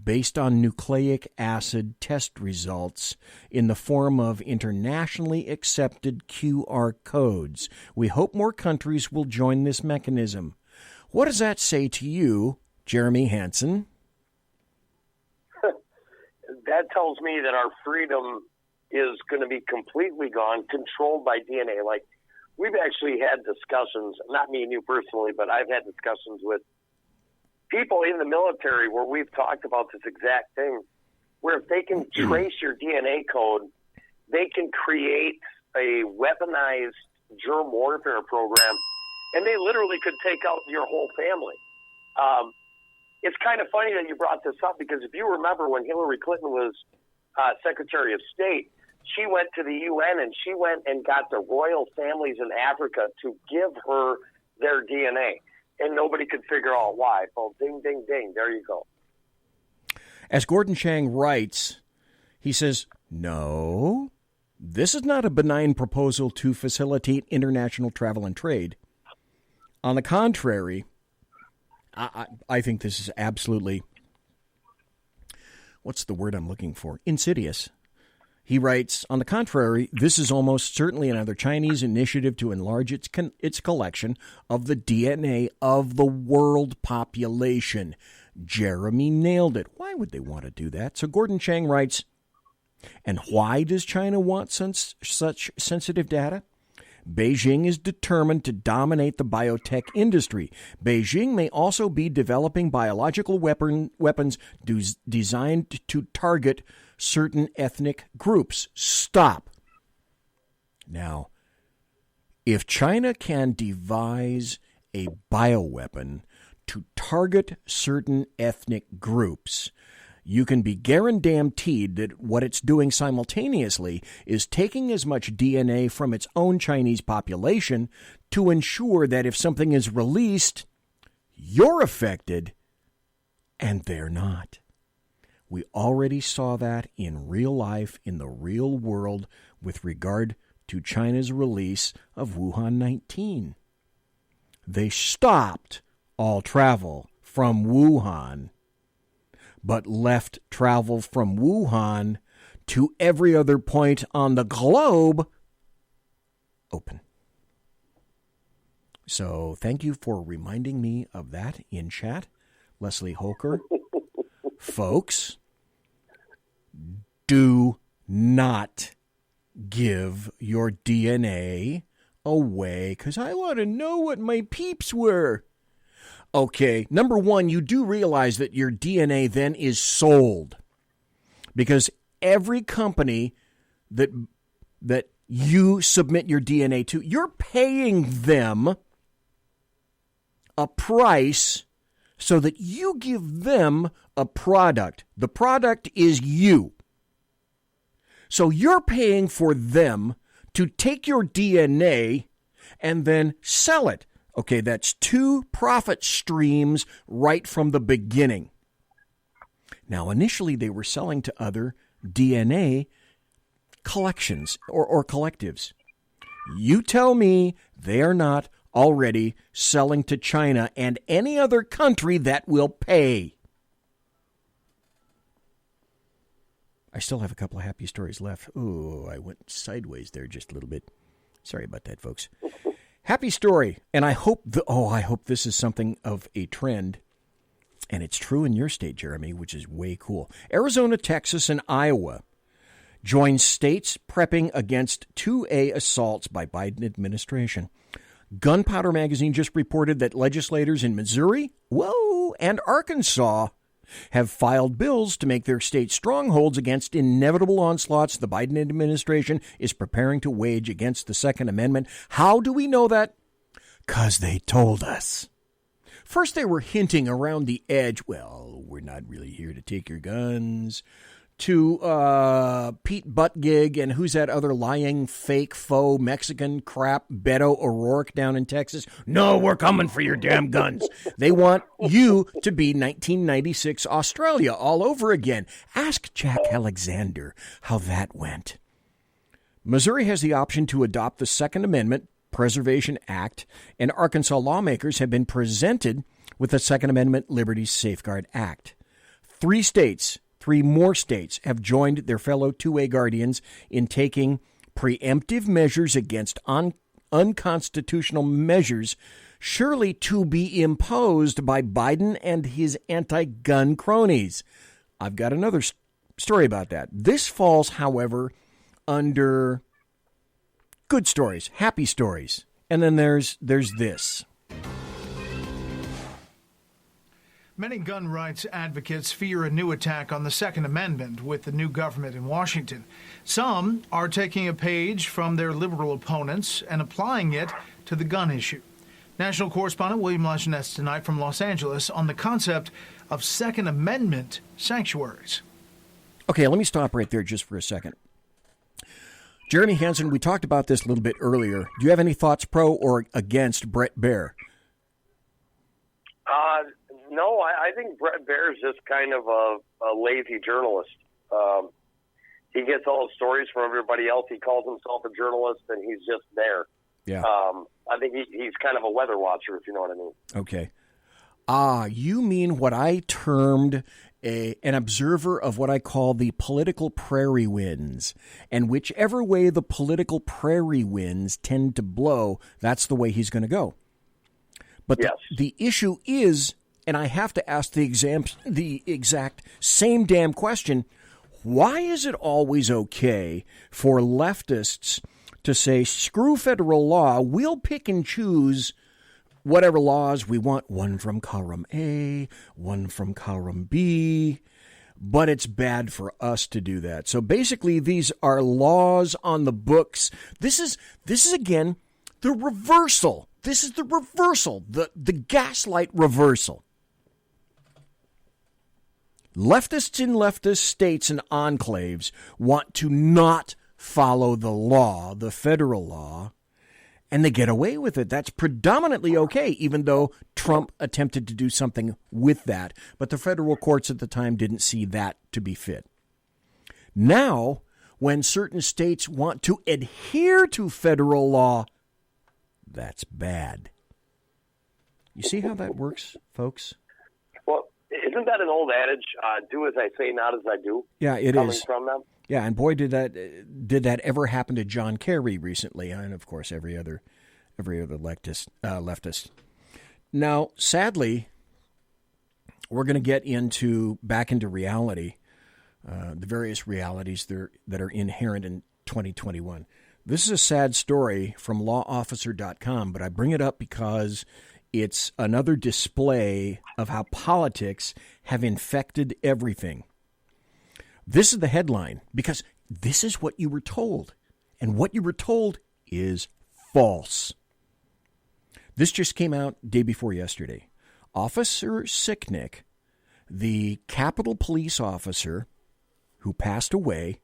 based on nucleic acid test results in the form of internationally accepted QR codes. We hope more countries will join this mechanism. What does that say to you, Jeremy Hanson? That tells me that our freedom is going to be completely gone, controlled by DNA. Like, we've actually had discussions, not me and you personally, but I've had discussions with people in the military where we've talked about this exact thing, where if they can trace your DNA code, they can create a weaponized germ warfare program, and they literally could take out your whole family. It's kind of funny that you brought this up, because if you remember when Hillary Clinton was Secretary of State, she went to the UN and she went and got the royal families in Africa to give her their DNA. And nobody could figure out why. Well, ding, ding, ding. There you go. As Gordon Chang writes, he says, no, this is not a benign proposal to facilitate international travel and trade. On the contrary, I think this is absolutely, what's the word I'm looking for? Insidious. He writes, on the contrary, this is almost certainly another Chinese initiative to enlarge its collection of the DNA of the world population. Jeremy nailed it. Why would they want to do that? So Gordon Chang writes, and why does China want such sensitive data? Beijing is determined to dominate the biotech industry. Beijing may also be developing biological weapons designed to target certain ethnic groups. Stop. Now, if China can devise a bioweapon to target certain ethnic groups, you can be guaranteed that what it's doing simultaneously is taking as much DNA from its own Chinese population to ensure that if something is released, you're affected and they're not. We already saw that in real life, in the real world, with regard to China's release of Wuhan 19. They stopped all travel from Wuhan, but left travel from Wuhan to every other point on the globe open. So thank you for reminding me of that in chat, Leslie Holker. Folks, do not give your DNA away, because I want to know what my peeps were. Okay, number one, you do realize that your DNA then is sold, because every company that you submit your DNA to, you're paying them a price so that you give them a product. The product is you. So you're paying for them to take your DNA and then sell it. Okay, that's two profit streams right from the beginning. Now, initially, they were selling to other DNA collections or collectives. You tell me they are not already selling to China and any other country that will pay. I still have a couple of happy stories left. Oh, I went sideways there just a little bit. Sorry about that, folks. Happy story, and I hope this is something of a trend, and it's true in your state, Jeremy, which is way cool. Arizona, Texas, and Iowa join states prepping against 2A assaults by Biden administration. Gunpowder Magazine just reported that legislators in Missouri, and Arkansas have filed bills to make their state strongholds against inevitable onslaughts the Biden administration is preparing to wage against the Second Amendment. How do we know that? 'Cause they told us. First, they were hinting around the edge, well, we're not really here to take your guns, to Pete Buttigieg and who's that other lying, fake, faux, Mexican crap, Beto O'Rourke down in Texas. No, we're coming for your damn guns. They want you to be 1996 Australia all over again. Ask Jack Alexander how that went. Missouri has the option to adopt the Second Amendment Preservation Act, and Arkansas lawmakers have been presented with the Second Amendment Liberties Safeguard Act. Three more states have joined their fellow two-way guardians in taking preemptive measures against unconstitutional measures surely to be imposed by Biden and his anti-gun cronies. I've got another story about that. This falls, however, under good stories, happy stories. And then there's this. Many gun rights advocates fear a new attack on the Second Amendment with the new government in Washington. Some are taking a page from their liberal opponents and applying it to the gun issue. National correspondent William Lajeunesse tonight from Los Angeles on the concept of Second Amendment sanctuaries. Okay, let me stop right there just for a second. Jeremy Hanson, we talked about this a little bit earlier. Do you have any thoughts pro or against Bret Baier? No, I think Bret Baier's just kind of a lazy journalist. He gets all the stories from everybody else. He calls himself a journalist, and he's just there. Yeah. I think he's kind of a weather watcher, if you know what I mean. Okay. You mean what I termed an observer of what I call the political prairie winds. And whichever way the political prairie winds tend to blow, that's the way he's going to go. But yes. the issue is, and I have to ask the exact same damn question, why is it always okay for leftists to say, screw federal law, we'll pick and choose whatever laws we want, one from column A, one from column B, but it's bad for us to do that. So basically, these are laws on the books. This is again, the reversal. This is the reversal, the gaslight reversal. Leftists in leftist states and enclaves want to not follow the law, the federal law, and they get away with it. That's predominantly okay, even though Trump attempted to do something with that. But the federal courts at the time didn't see that to be fit. Now, when certain states want to adhere to federal law, that's bad. You see how that works, folks? Well, isn't that an old adage? Do as I say, not as I do. Yeah, it coming is. From them. Yeah, and boy, did that ever happen to John Kerry recently, and of course every other leftist. Now, sadly, we're going to get back into reality, the various realities that are inherent in 2021. This is a sad story from lawofficer.com, but I bring it up because it's another display of how politics have infected everything. This is the headline, because this is what you were told, and what you were told is false. This just came out day before yesterday. Officer Sicknick, the Capitol Police officer who passed away,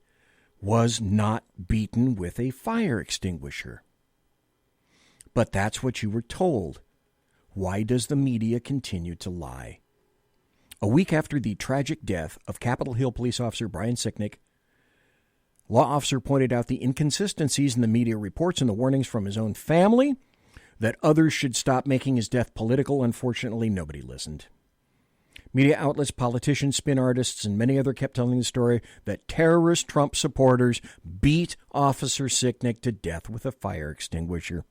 was not beaten with a fire extinguisher. But that's what you were told. Why does the media continue to lie? A week after the tragic death of Capitol Hill police officer Brian Sicknick, law officer pointed out the inconsistencies in the media reports and the warnings from his own family that others should stop making his death political. Unfortunately, nobody listened. Media outlets, politicians, spin artists, and many others kept telling the story that terrorist Trump supporters beat Officer Sicknick to death with a fire extinguisher.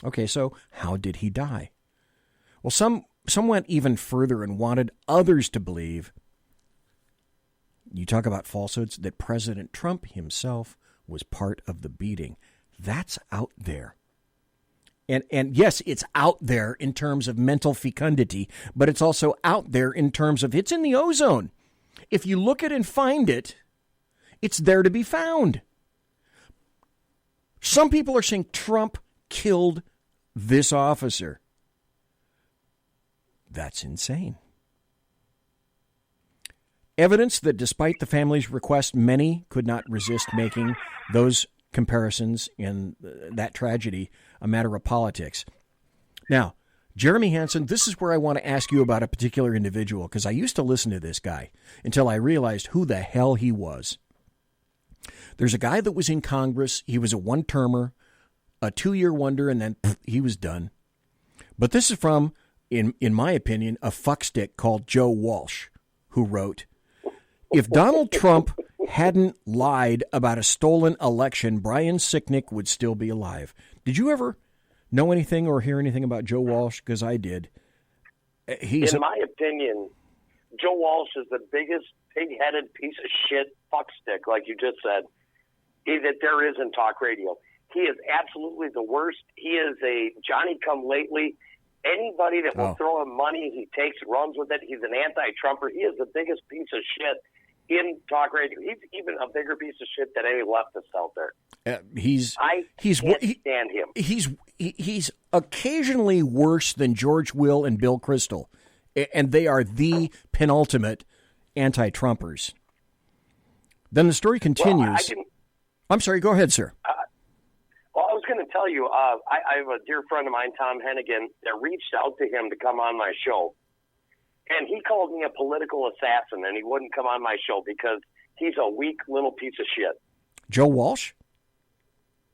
Okay, so how did he die? Well, some went even further and wanted others to believe, you talk about falsehoods, that President Trump himself was part of the beating. That's out there. And yes, it's out there in terms of mental fecundity, but it's also out there in terms of it's in the ozone. If you look at it and find it, it's there to be found. Some people are saying Trump killed this officer. That's insane. Evidence that despite the family's request, many could not resist making those comparisons in that tragedy a matter of politics. Now, Jeremy Hanson, this is where I want to ask you about a particular individual, because I used to listen to this guy until I realized who the hell he was. There's a guy that was in Congress. He was a one-termer, a 2-year wonder, and then he was done. But this is from, in my opinion, a fuckstick called Joe Walsh, who wrote, "If Donald Trump hadn't lied about a stolen election, Brian Sicknick would still be alive." Did you ever know anything or hear anything about Joe Walsh? Because I did. In my opinion, Joe Walsh is the biggest pig-headed piece of shit fuckstick, like you just said, that there is in talk radio. He is absolutely the worst. He is a Johnny-come-lately. Anybody that will throw him money, he takes, runs with it. He's an anti-Trumper. He is the biggest piece of shit in talk radio. He's even a bigger piece of shit than any leftist out there. I can't stand him. He's occasionally worse than George Will and Bill Kristol, and they are the penultimate anti-Trumpers. Then the story continues. I'm sorry, go ahead, sir. Well, I was going to tell you, I have a dear friend of mine, Tom Hennigan, that reached out to him to come on my show. And he called me a political assassin, and he wouldn't come on my show because he's a weak little piece of shit. Joe Walsh?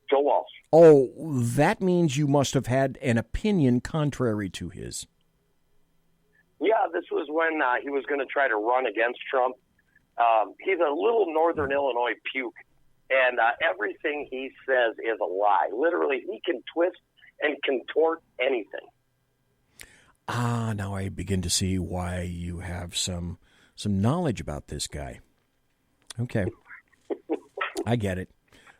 Joe Walsh. Oh, that means you must have had an opinion contrary to his. Yeah, this was when he was going to try to run against Trump. He's a little Northern Illinois puke, and everything he says is a lie. Literally, he can twist and contort anything. Now I begin to see why you have some knowledge about this guy. Okay. I get it.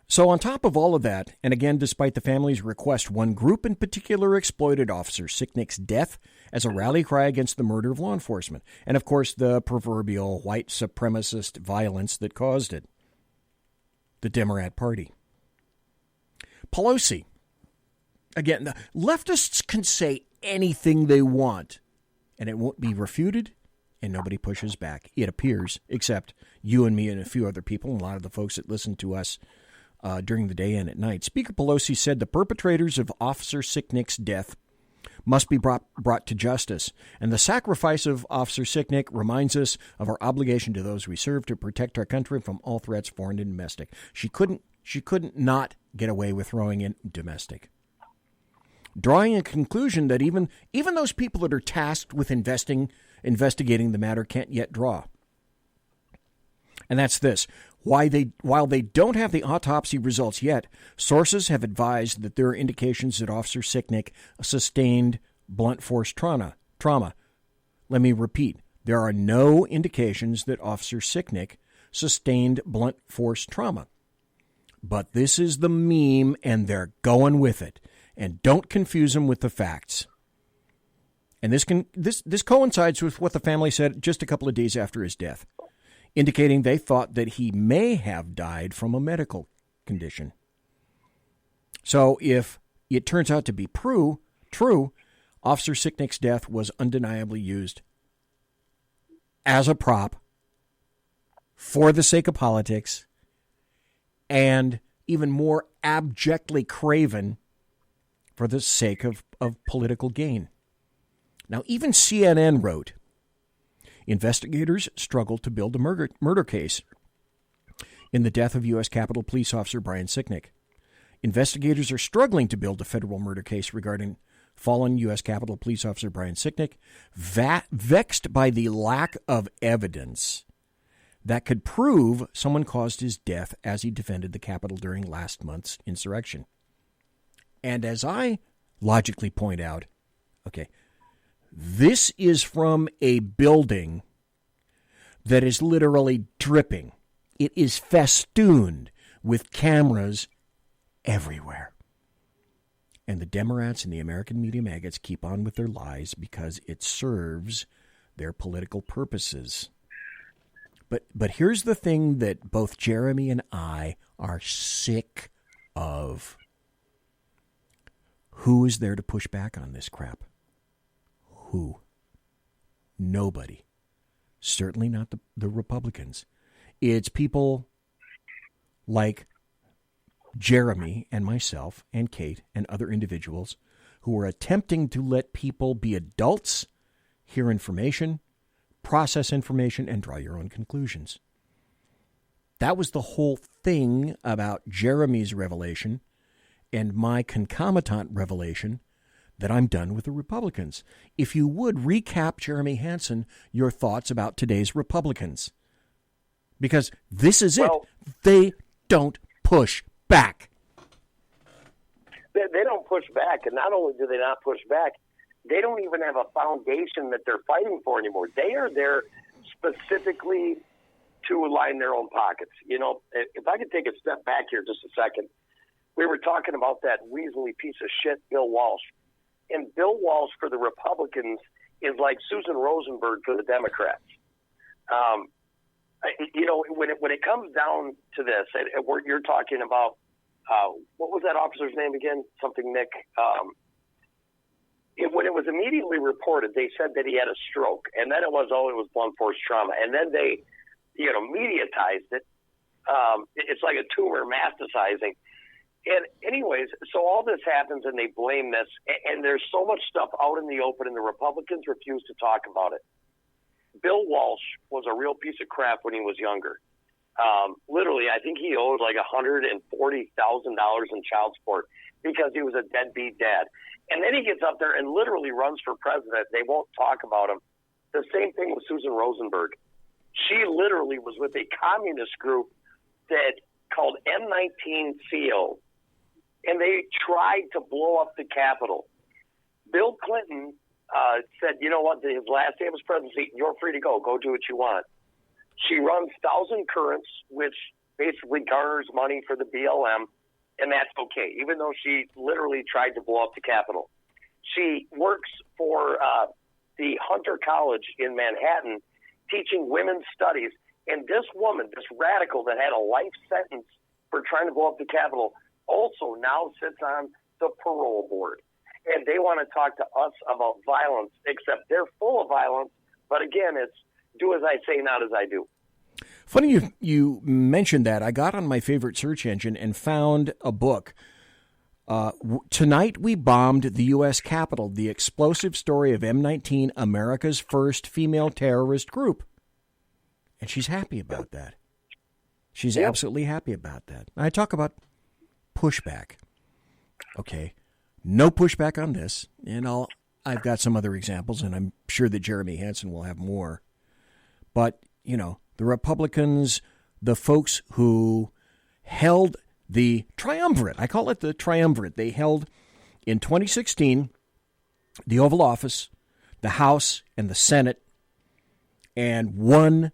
So on top of all of that, and again, despite the family's request, one group in particular exploited Officer Sicknick's death as a rally cry against the murder of law enforcement, and of course the proverbial white supremacist violence that caused it. The Democrat Party. Pelosi. Again, the leftists can say anything they want, and it won't be refuted, and nobody pushes back. It appears, except you and me and a few other people, and a lot of the folks that listen to us during the day and at night. Speaker Pelosi said the perpetrators of Officer Sicknick's death must be brought to justice, and the sacrifice of Officer Sicknick reminds us of our obligation to those we serve to protect our country from all threats, foreign and domestic. She couldn't not get away with throwing in domestic. Drawing a conclusion that even those people that are tasked with investigating the matter can't yet draw. And that's this. While they don't have the autopsy results yet, sources have advised that there are indications that Officer Sicknick sustained blunt force trauma. Let me repeat. There are no indications that Officer Sicknick sustained blunt force trauma. But this is the meme, and they're going with it. And don't confuse them with the facts. And this coincides with what the family said just a couple of days after his death, indicating they thought that he may have died from a medical condition. So if it turns out to be true, Officer Sicknick's death was undeniably used as a prop for the sake of politics, and even more abjectly craven for the sake of political gain. Now, even CNN wrote, investigators struggled to build a murder case in the death of U.S. Capitol Police Officer Brian Sicknick. Investigators are struggling to build a federal murder case regarding fallen U.S. Capitol Police Officer Brian Sicknick, vexed by the lack of evidence that could prove someone caused his death as he defended the Capitol during last month's insurrection. And as I logically point out, this is from a building that is literally dripping. It is festooned with cameras everywhere. And the Democrats and the American media maggots keep on with their lies because it serves their political purposes. But here's the thing that both Jeremy and I are sick of. Who is there to push back on this crap? Who? Nobody. Certainly not the Republicans. It's people like Jeremy and myself and Kate and other individuals who are attempting to let people be adults, hear information, process information, and draw your own conclusions. That was the whole thing about Jeremy's revelation and my concomitant revelation that I'm done with the Republicans. If you would recap, Jeremy Hanson, your thoughts about today's Republicans. Because this is it. They don't push back. They don't push back. And not only do they not push back, they don't even have a foundation that they're fighting for anymore. They are there specifically to line their own pockets. You know, if I could take a step back here just a second, we were talking about that weaselly piece of shit, Bill Walsh. And Bill Walsh for the Republicans is like Susan Rosenberg for the Democrats. You know, when it comes down to this, and you're talking about, what was that officer's name again? Something Nick. When it was immediately reported, they said that he had a stroke, and then it was blunt force trauma, and then they, mediatized it. It's like a tumor metastasizing. And anyways, so all this happens, and they blame this, and there's so much stuff out in the open, and the Republicans refuse to talk about it. Bill Walsh was a real piece of crap when he was younger. Literally, I think he owed like $140,000 in child support because he was a deadbeat dad. And then he gets up there and literally runs for president. They won't talk about him. The same thing with Susan Rosenberg. She literally was with a communist group that called M19CO, and they tried to blow up the Capitol. Bill Clinton said, you know what, his last day of his presidency, you're free to go. Go do what you want. She runs Thousand Currents, which basically garners money for the BLM, and that's okay, even though she literally tried to blow up the Capitol. She works for the Hunter College in Manhattan, teaching women's studies. And this woman, this radical that had a life sentence for trying to blow up the Capitol, also now sits on the parole board. And they want to talk to us about violence, except they're full of violence. But again, it's do as I say, not as I do. Funny you mentioned that. I got on my favorite search engine and found a book. Tonight We Bombed the U.S. Capitol, the explosive story of M19, America's first female terrorist group. And she's happy about that. She's absolutely happy about that. I talk about pushback. Okay, no pushback on this. And I've got some other examples, and I'm sure that Jeremy Hanson will have more. But, the Republicans, the folks who held the triumvirate, I call it the triumvirate. They held in 2016 the Oval Office, the House, and the Senate, and one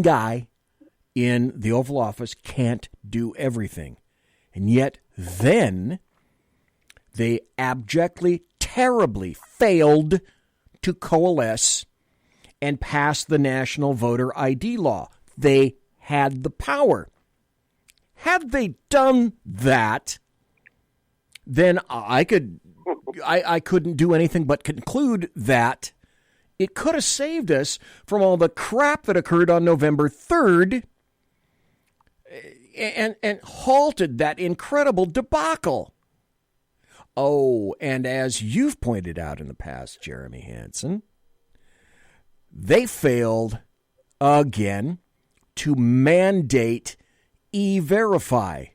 guy in the Oval Office can't do everything. And yet then they abjectly, terribly failed to coalesce and pass the national voter ID law. They had the power. Had they done that, then I couldn't do anything but conclude that it could have saved us from all the crap that occurred on November 3rd and halted that incredible debacle. Oh, and as you've pointed out in the past, Jeremy Hanson, they failed again to mandate E-Verify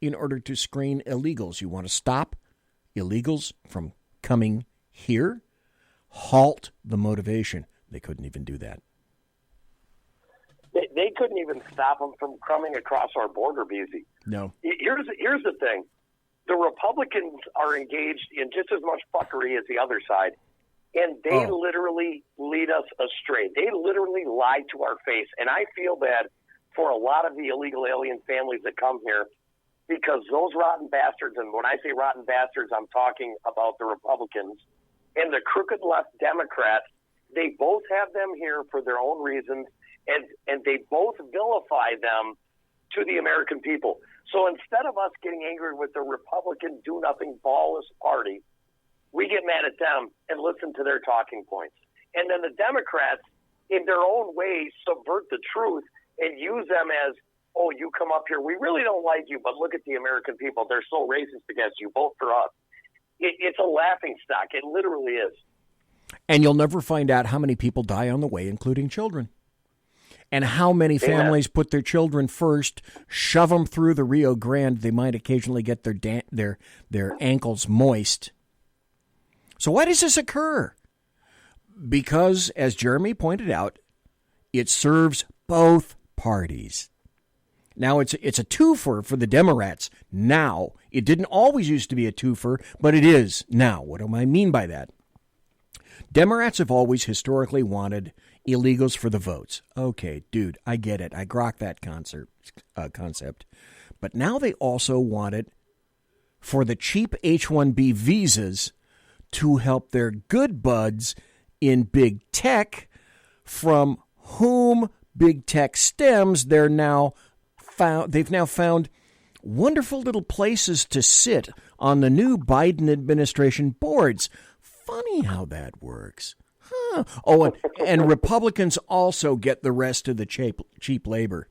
in order to screen illegals. You want to stop illegals from coming here? Halt the motivation. They couldn't even do that. They couldn't even stop them from coming across our border, BZ. No. Here's the thing. The Republicans are engaged in just as much fuckery as the other side, and they literally lead us astray. They literally lie to our face, and I feel bad for a lot of the illegal alien families that come here because those rotten bastards, and when I say rotten bastards, I'm talking about the Republicans, and the crooked left Democrats, they both have them here for their own reasons, and they both vilify them to the American people. So instead of us getting angry with the Republican do-nothing ballless party, we get mad at them and listen to their talking points. And then the Democrats, in their own way, subvert the truth and use them as, oh, you come up here, we really don't like you, but look at the American people. They're so racist against you. Vote for us. It's a laughing stock. It literally is. And you'll never find out how many people die on the way, including children. And how many families put their children first, shove them through the Rio Grande. They might occasionally get their ankles moist. So why does this occur? Because, as Jeremy pointed out, it serves both parties. Now, it's a twofer for the Democrats now. It didn't always used to be a twofer, but it is now. What do I mean by that? Democrats have always historically wanted illegals for the votes. Okay, dude, I get it. I grok that concept. But now they also want it for the cheap H-1B visas to help their good buds in big tech, from whom big tech stems. They've now found wonderful little places to sit on the new Biden administration boards. Funny how that works. Huh. Oh, and Republicans also get the rest of the cheap labor.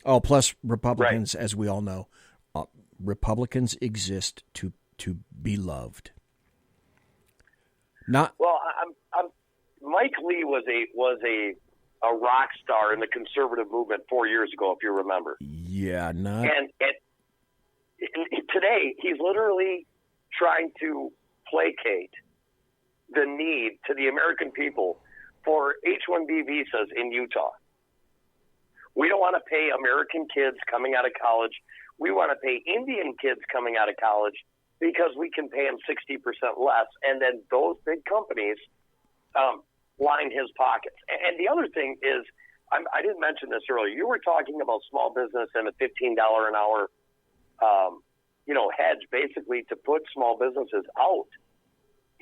Oh, plus Republicans, as we all know, Republicans exist to be loved. Not well. Mike Lee was a rock star in the conservative movement 4 years ago, if you remember. Yeah, not. And today he's literally trying to placate the need to the American people for H-1B visas in Utah. We don't want to pay American kids coming out of college. We want to pay Indian kids coming out of college because we can pay them 60% less. And then those big companies line his pockets. And the other thing is, I didn't mention this earlier. You were talking about small business and a $15 an hour, hedge, basically to put small businesses out.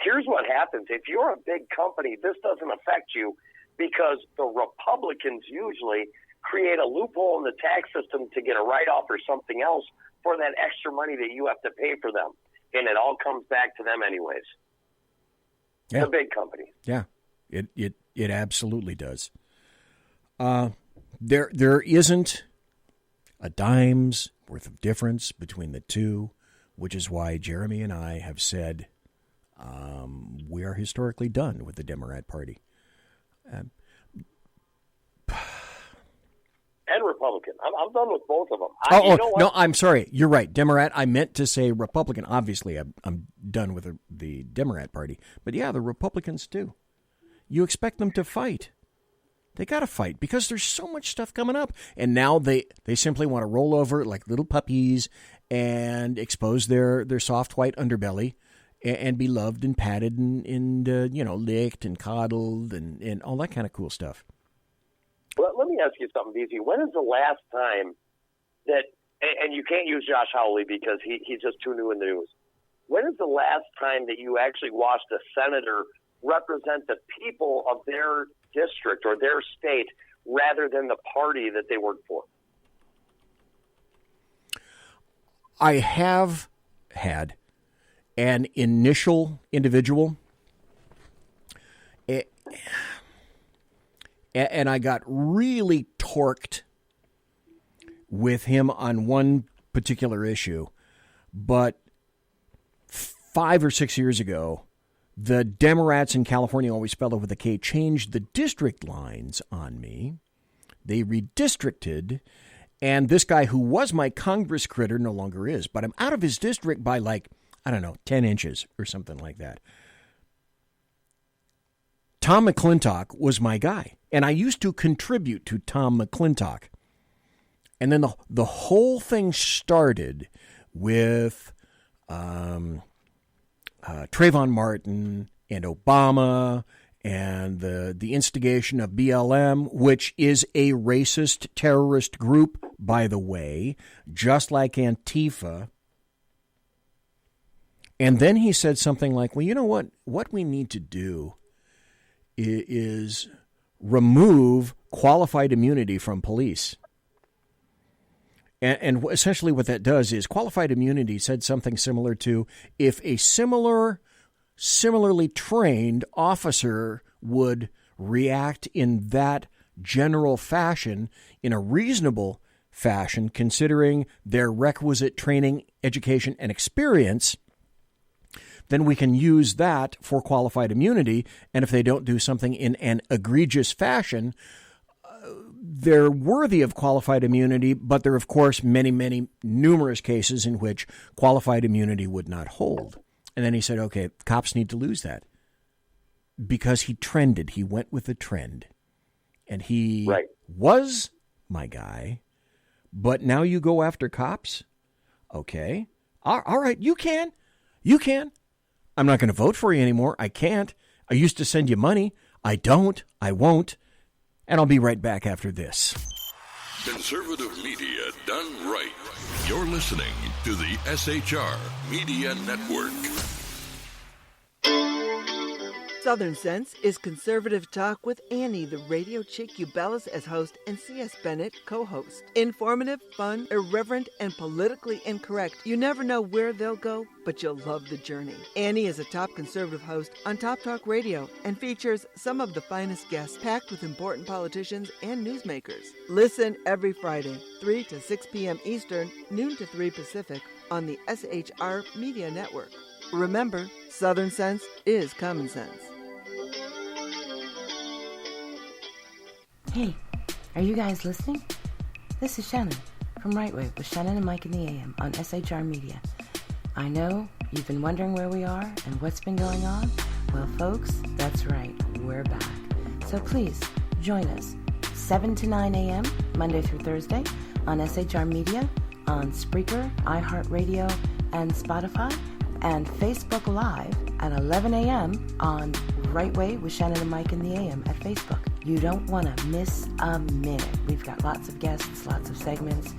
Here's what happens. If you're a big company, this doesn't affect you because the Republicans usually create a loophole in the tax system to get a write-off or something else for that extra money that you have to pay for them. And it all comes back to them anyways. Yeah. The big companies. Yeah, it absolutely does. There isn't a dime's worth of difference between the two, which is why Jeremy and I have said we are historically done with the Democrat Party. And Republican. I'm done with both of them. No, I'm sorry. You're right. Democrat. I meant to say Republican. Obviously, I'm done with the Democrat Party. But yeah, the Republicans too. You expect them to fight. They got to fight because there's so much stuff coming up. And now they simply want to roll over like little puppies and expose their soft white underbelly and be loved and patted and licked and coddled and all that kind of cool stuff. Well, let me ask you something, BZ. When is the last time that, and you can't use Josh Hawley because he's just too new in the news. When is the last time that you actually watched a senator represent the people of their district or their state rather than the party that they work for? I have had an initial individual, and I got really torqued with him on one particular issue. But 5 or 6 years ago, the Democrats in California, always spelled with a K, changed the district lines on me. They redistricted, and this guy who was my Congress critter no longer is, but I'm out of his district by 10 inches or something like that. Tom McClintock was my guy, and I used to contribute to Tom McClintock. And then the whole thing started with Trayvon Martin and Obama and the instigation of BLM, which is a racist terrorist group, by the way, just like Antifa. And then he said something like, well, you know what? What we need to do is remove qualified immunity from police. And essentially what that does is qualified immunity said something similar to if a similarly trained officer would react in that general fashion, in a reasonable fashion, considering their requisite training, education, and experience, then we can use that for qualified immunity. And if they don't do something in an egregious fashion, they're worthy of qualified immunity, but there are, of course, numerous cases in which qualified immunity would not hold. And then he said, okay, cops need to lose that. Because he trended. He went with the trend. And he was my guy. But now you go after cops? Okay. All right, you can. You can. I'm not going to vote for you anymore. I can't. I used to send you money. I don't. I won't. And I'll be right back after this. Conservative media done right. You're listening to the SHR Media Network. Southern Sense is conservative talk with Annie, the radio chick you balance as host, and C.S. Bennett, co-host. Informative, fun, irreverent, and politically incorrect. You never know where they'll go, but you'll love the journey. Annie is a top conservative host on Top Talk Radio and features some of the finest guests packed with important politicians and newsmakers. Listen every Friday, 3 to 6 p.m. Eastern, noon to 3 Pacific, on the SHR Media Network. Remember, Southern Sense is common sense. Hey, are you guys listening? This is Shannon from Right Wave with Shannon and Mike in the AM on SHR Media. I know you've been wondering where we are and what's been going on. Well, folks, that's right. We're back. So please join us 7 to 9 a.m. Monday through Thursday on SHR Media, on Spreaker, iHeartRadio, and Spotify, and Facebook Live at 11 a.m. on Right Way with Shannon and Mike in the AM at Facebook. You don't want to miss a minute. We've got lots of guests, lots of segments,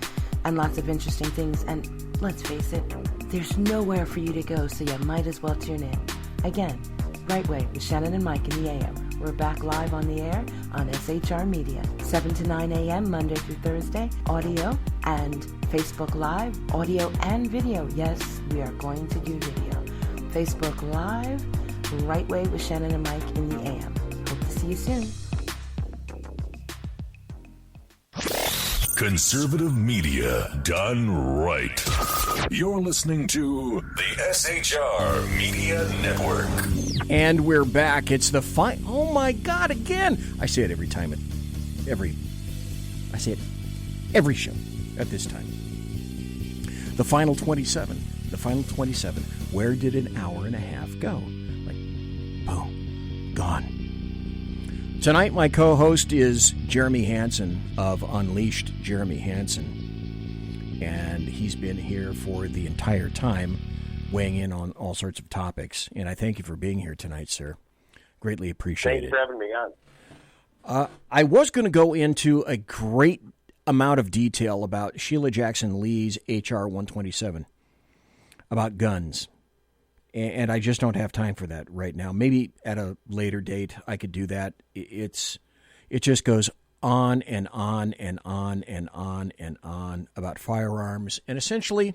and lots of interesting things. And let's face it, there's nowhere for you to go, so you might as well tune in. Again, Right Way with Shannon and Mike in the AM. We're back live on the air on SHR Media, 7 to 9 a.m. Monday through Thursday, audio and Facebook Live, audio and video. Yes, we are going to do video. Facebook Live, Right Way with Shannon and Mike in the AM. Hope to see you soon. Conservative media done right. You're listening to the SHR Media Network. And we're back. It's the oh my God, again. I say it every time. I say it every show at this time. The final 27. The final 27. Where did an hour and a half go? Like, boom, gone. Tonight, my co-host is Jeremy Hanson of Unleashed Jeremy Hanson. And he's been here for the entire time, weighing in on all sorts of topics. And I thank you for being here tonight, sir. Greatly appreciate it. Thanks for having me on. I was going to go into a great amount of detail about Sheila Jackson Lee's HR 127, about guns. And I just don't have time for that right now. Maybe at a later date I could do that. It just goes on and on and on and on and on about firearms. And essentially,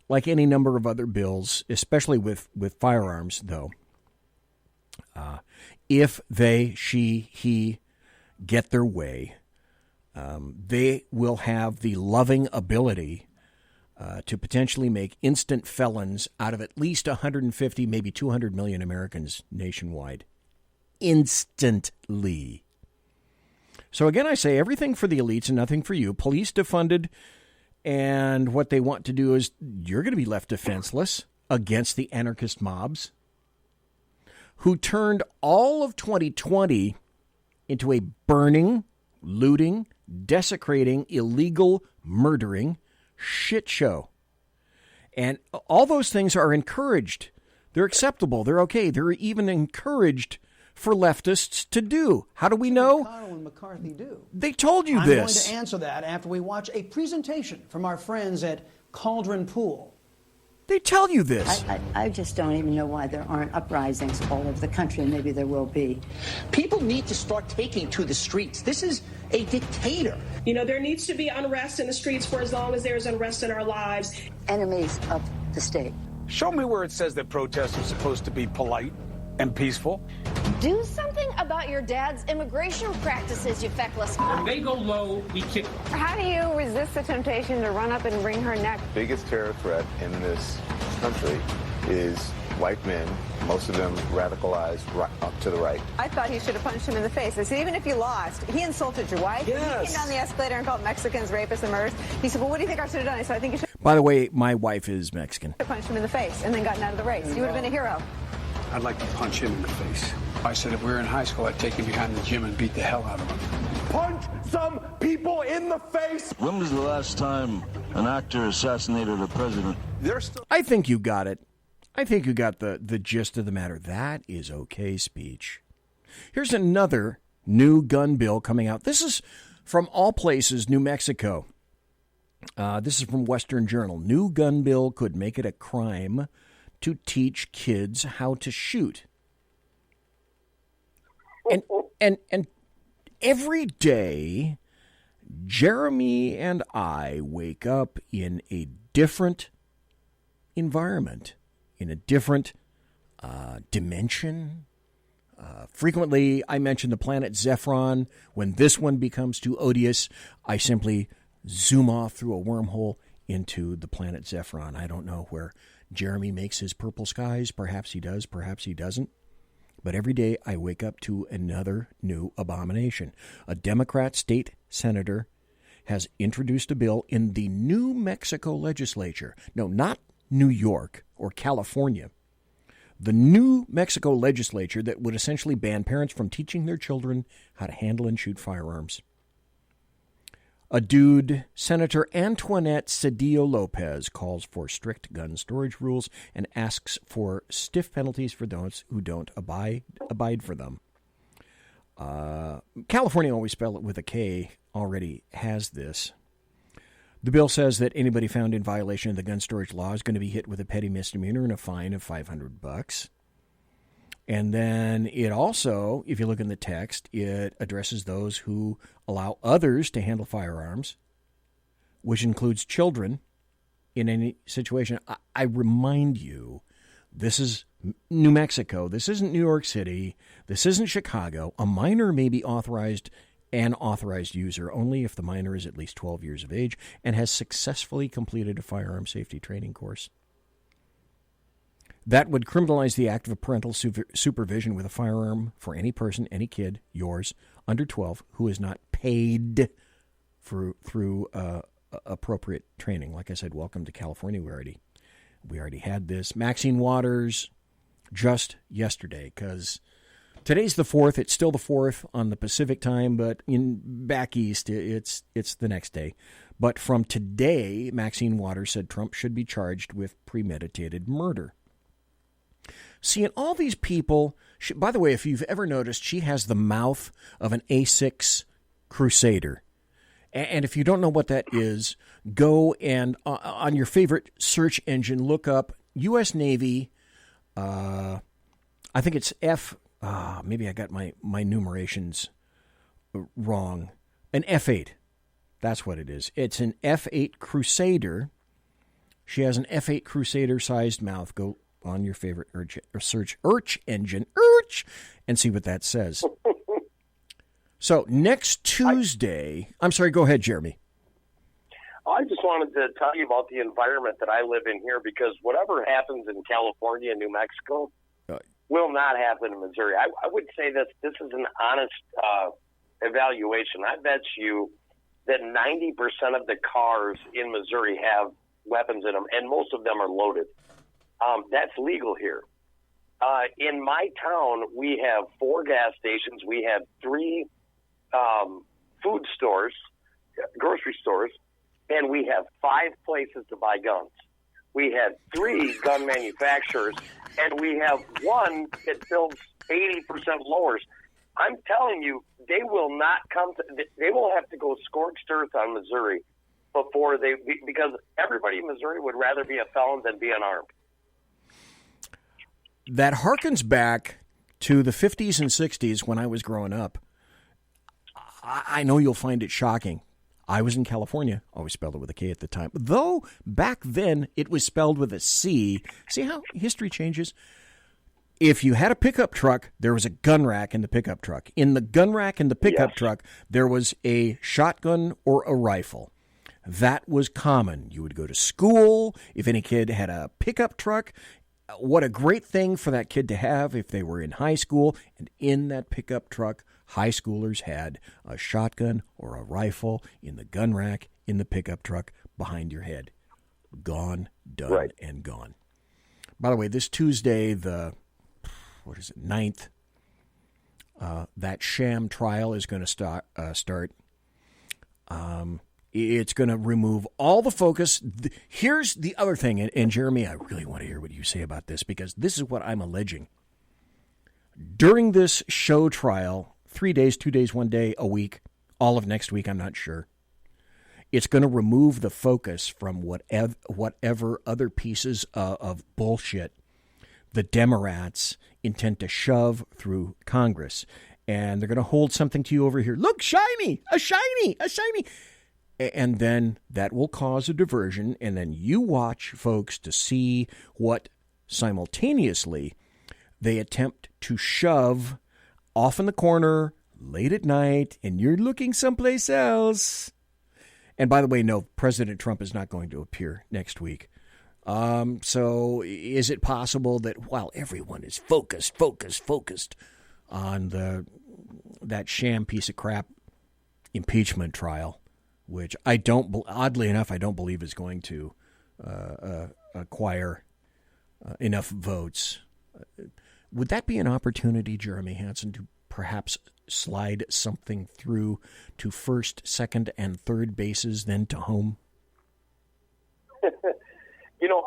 like any number of other bills, especially with firearms, though, if they, she, he get their way, they will have the loving ability to potentially make instant felons out of at least 150, maybe 200 million Americans nationwide. Instantly. So again, I say everything for the elites and nothing for you. Police defunded, and what they want to do is you're going to be left defenseless against the anarchist mobs who turned all of 2020 into a burning, looting, desecrating, illegal, murdering shit show. And all those things are encouraged. They're acceptable. They're okay. They're even encouraged for leftists to do. How do we know? McConnell and McCarthy do. They told you I'm this. I'm going to answer that after we watch a presentation from our friends at Cauldron Pool. They tell you this. I just don't even know why there aren't uprisings all over the country, and maybe there will be. People need to start taking to the streets. This is a dictator. You know, there needs to be unrest in the streets for as long as there's unrest in our lives. Enemies of the state. Show me where it says that protests are supposed to be polite and peaceful. Do something about your dad's immigration practices, you feckless. When they go low, we kick. How do you resist the temptation to run up and wring her neck? The biggest terror threat in this country is white men, most of them radicalized up to the right. I thought he should have punched him in the face. I said, even if you lost, he insulted your wife. Yes. He came down the escalator and called Mexicans rapists and murderers. He said, well, what do you think I should have done? I said, I think you should. By the way, my wife is Mexican. I punched him in the face and then gotten out of the race. You would have been a hero. I'd like to punch him in the face. I said if we were in high school, I'd take him behind the gym and beat the hell out of him. Punch some people in the face! When was the last time an actor assassinated a president? I think you got it. I think you got the gist of the matter. That is okay speech. Here's another new gun bill coming out. This is from all places, New Mexico. This is from Western Journal. New gun bill could make it a crime to teach kids how to shoot. And every day, Jeremy and I wake up in a different environment, in a different dimension. Frequently, I mention the planet Zephron. When this one becomes too odious, I simply zoom off through a wormhole into the planet Zephron. I don't know where Jeremy makes his purple skies. Perhaps he does, perhaps he doesn't. But every day I wake up to another new abomination. A Democrat state senator has introduced a bill in the New Mexico legislature. No, not New York or California. The New Mexico legislature that would essentially ban parents from teaching their children how to handle and shoot firearms. A dude, Senator Antoinette Cedillo Lopez, calls for strict gun storage rules and asks for stiff penalties for those who don't abide for them. California, always spell it with a K, already has this. The bill says that anybody found in violation of the gun storage law is going to be hit with a petty misdemeanor and a fine of $500. And then it also, if you look in the text, it addresses those who allow others to handle firearms, which includes children in any situation. I remind you, this is New Mexico. This isn't New York City. This isn't Chicago. A minor may be authorized, an authorized user, only if the minor is at least 12 years of age and has successfully completed a firearm safety training course. That would criminalize the act of parental supervision with a firearm for any person, any kid, yours, under 12, who is not paid through appropriate training. Like I said, welcome to California. We already had this. Maxine Waters, just yesterday, because today's the 4th. It's still the 4th on the Pacific time, but back east, it's the next day. But from today, Maxine Waters said Trump should be charged with premeditated murder. See, and all these people, by the way, if you've ever noticed, she has the mouth of an A6 Crusader. And if you don't know what that is, go and on your favorite search engine, look up U.S. Navy. I think it's maybe I got my numerations wrong. An F8. That's what it is. It's an F8 Crusader. She has an F8 Crusader-sized mouth. Go on your favorite search engine, and see what that says. So next Tuesday, I'm sorry, go ahead, Jeremy. I just wanted to tell you about the environment that I live in here, because whatever happens in California and New Mexico will not happen in Missouri. I would say this is an honest evaluation. I bet you that 90% of the cars in Missouri have weapons in them, and most of them are loaded. That's legal here. In my town, we have 4 gas stations. We have 3 food stores, grocery stores, and we have 5 places to buy guns. We have 3 gun manufacturers, and we have 1 that builds 80% lowers. I'm telling you, they will not they will have to go scorched earth on Missouri because everybody in Missouri would rather be a felon than be unarmed. That harkens back to the 50s and 60s when I was growing up. I know you'll find it shocking. I was in California. Always spelled it with a K at the time. Though back then it was spelled with a C. See how history changes? If you had a pickup truck, there was a gun rack in the pickup truck. In the gun rack in the pickup truck, there was a shotgun or a rifle. That was common. You would go to school. If any kid had a pickup truck, what a great thing for that kid to have if they were in high school. And in that pickup truck, high schoolers had a shotgun or a rifle in the gun rack in the pickup truck behind your head. Gone, done, and gone. By the way, this Tuesday, the 9th, that sham trial is going to start. It's going to remove all the focus. Here's the other thing, and Jeremy, I really want to hear what you say about this, because this is what I'm alleging. During this show trial, 3 days, 2 days, 1 day, a week, all of next week, I'm not sure, it's going to remove the focus from whatever other pieces of bullshit the Democrats intend to shove through Congress. And they're going to hold something to you over here. Look, shiny, a shiny. And then that will cause a diversion. And then you watch, folks, to see what simultaneously they attempt to shove off in the corner late at night, and you're looking someplace else. And by the way, no, President Trump is not going to appear next week. So is it possible that while everyone is focused on that sham piece of crap impeachment trial, which oddly enough, I don't believe is going to acquire enough votes, would that be an opportunity, Jeremy Hanson, to perhaps slide something through to first, second, and third bases, then to home?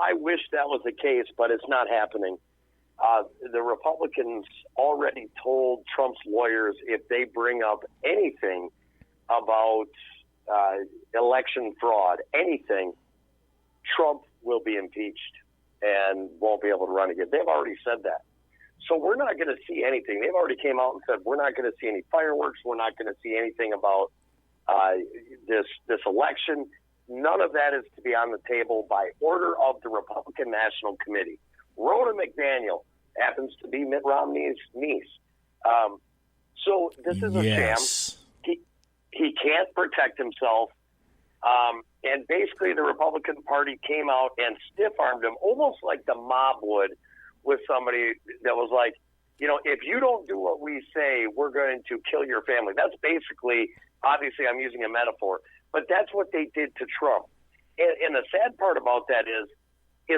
I wish that was the case, but it's not happening. The Republicans already told Trump's lawyers if they bring up anything about election fraud, anything, Trump will be impeached and won't be able to run again. They've already said that. So we're not going to see anything. They've already came out and said we're not going to see any fireworks. We're not going to see anything about this election. None of that is to be on the table by order of the Republican National Committee. Rhoda McDaniel happens to be Mitt Romney's niece. So this is a sham. He can't protect himself. And basically the Republican Party came out and stiff-armed him, almost like the mob would with somebody that was like, if you don't do what we say, we're going to kill your family. That's basically, obviously I'm using a metaphor, but that's what they did to Trump. And the sad part about that is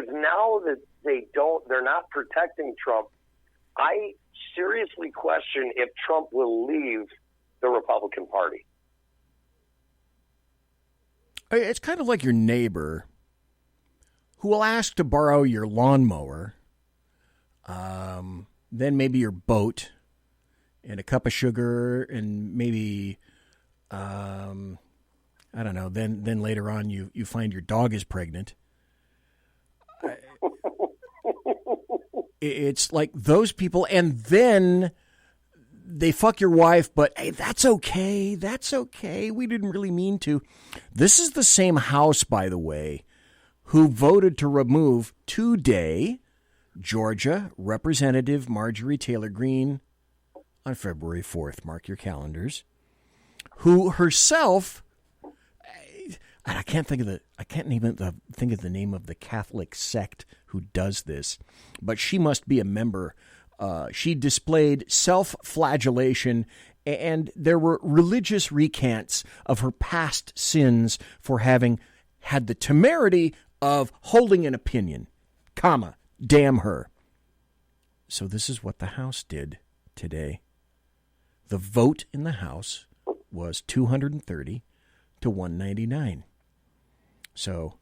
now that they're not protecting Trump, I seriously question if Trump will leave the Republican Party. It's kind of like your neighbor who will ask to borrow your lawnmower, then maybe your boat, and a cup of sugar, and maybe, I don't know, then later on you find your dog is pregnant. It's like those people, and then they fuck your wife, but hey, that's okay. We didn't really mean to. This is the same House, by the way, who voted to remove today Georgia Representative Marjorie Taylor Greene on February 4th. Mark your calendars. Who herself, I can't even think of the name of the Catholic sect who does this, but she must be a member. She displayed self-flagellation, and there were religious recants of her past sins for having had the temerity of holding an opinion, damn her. So this is what the House did today. The vote in the House was 230 to 199. So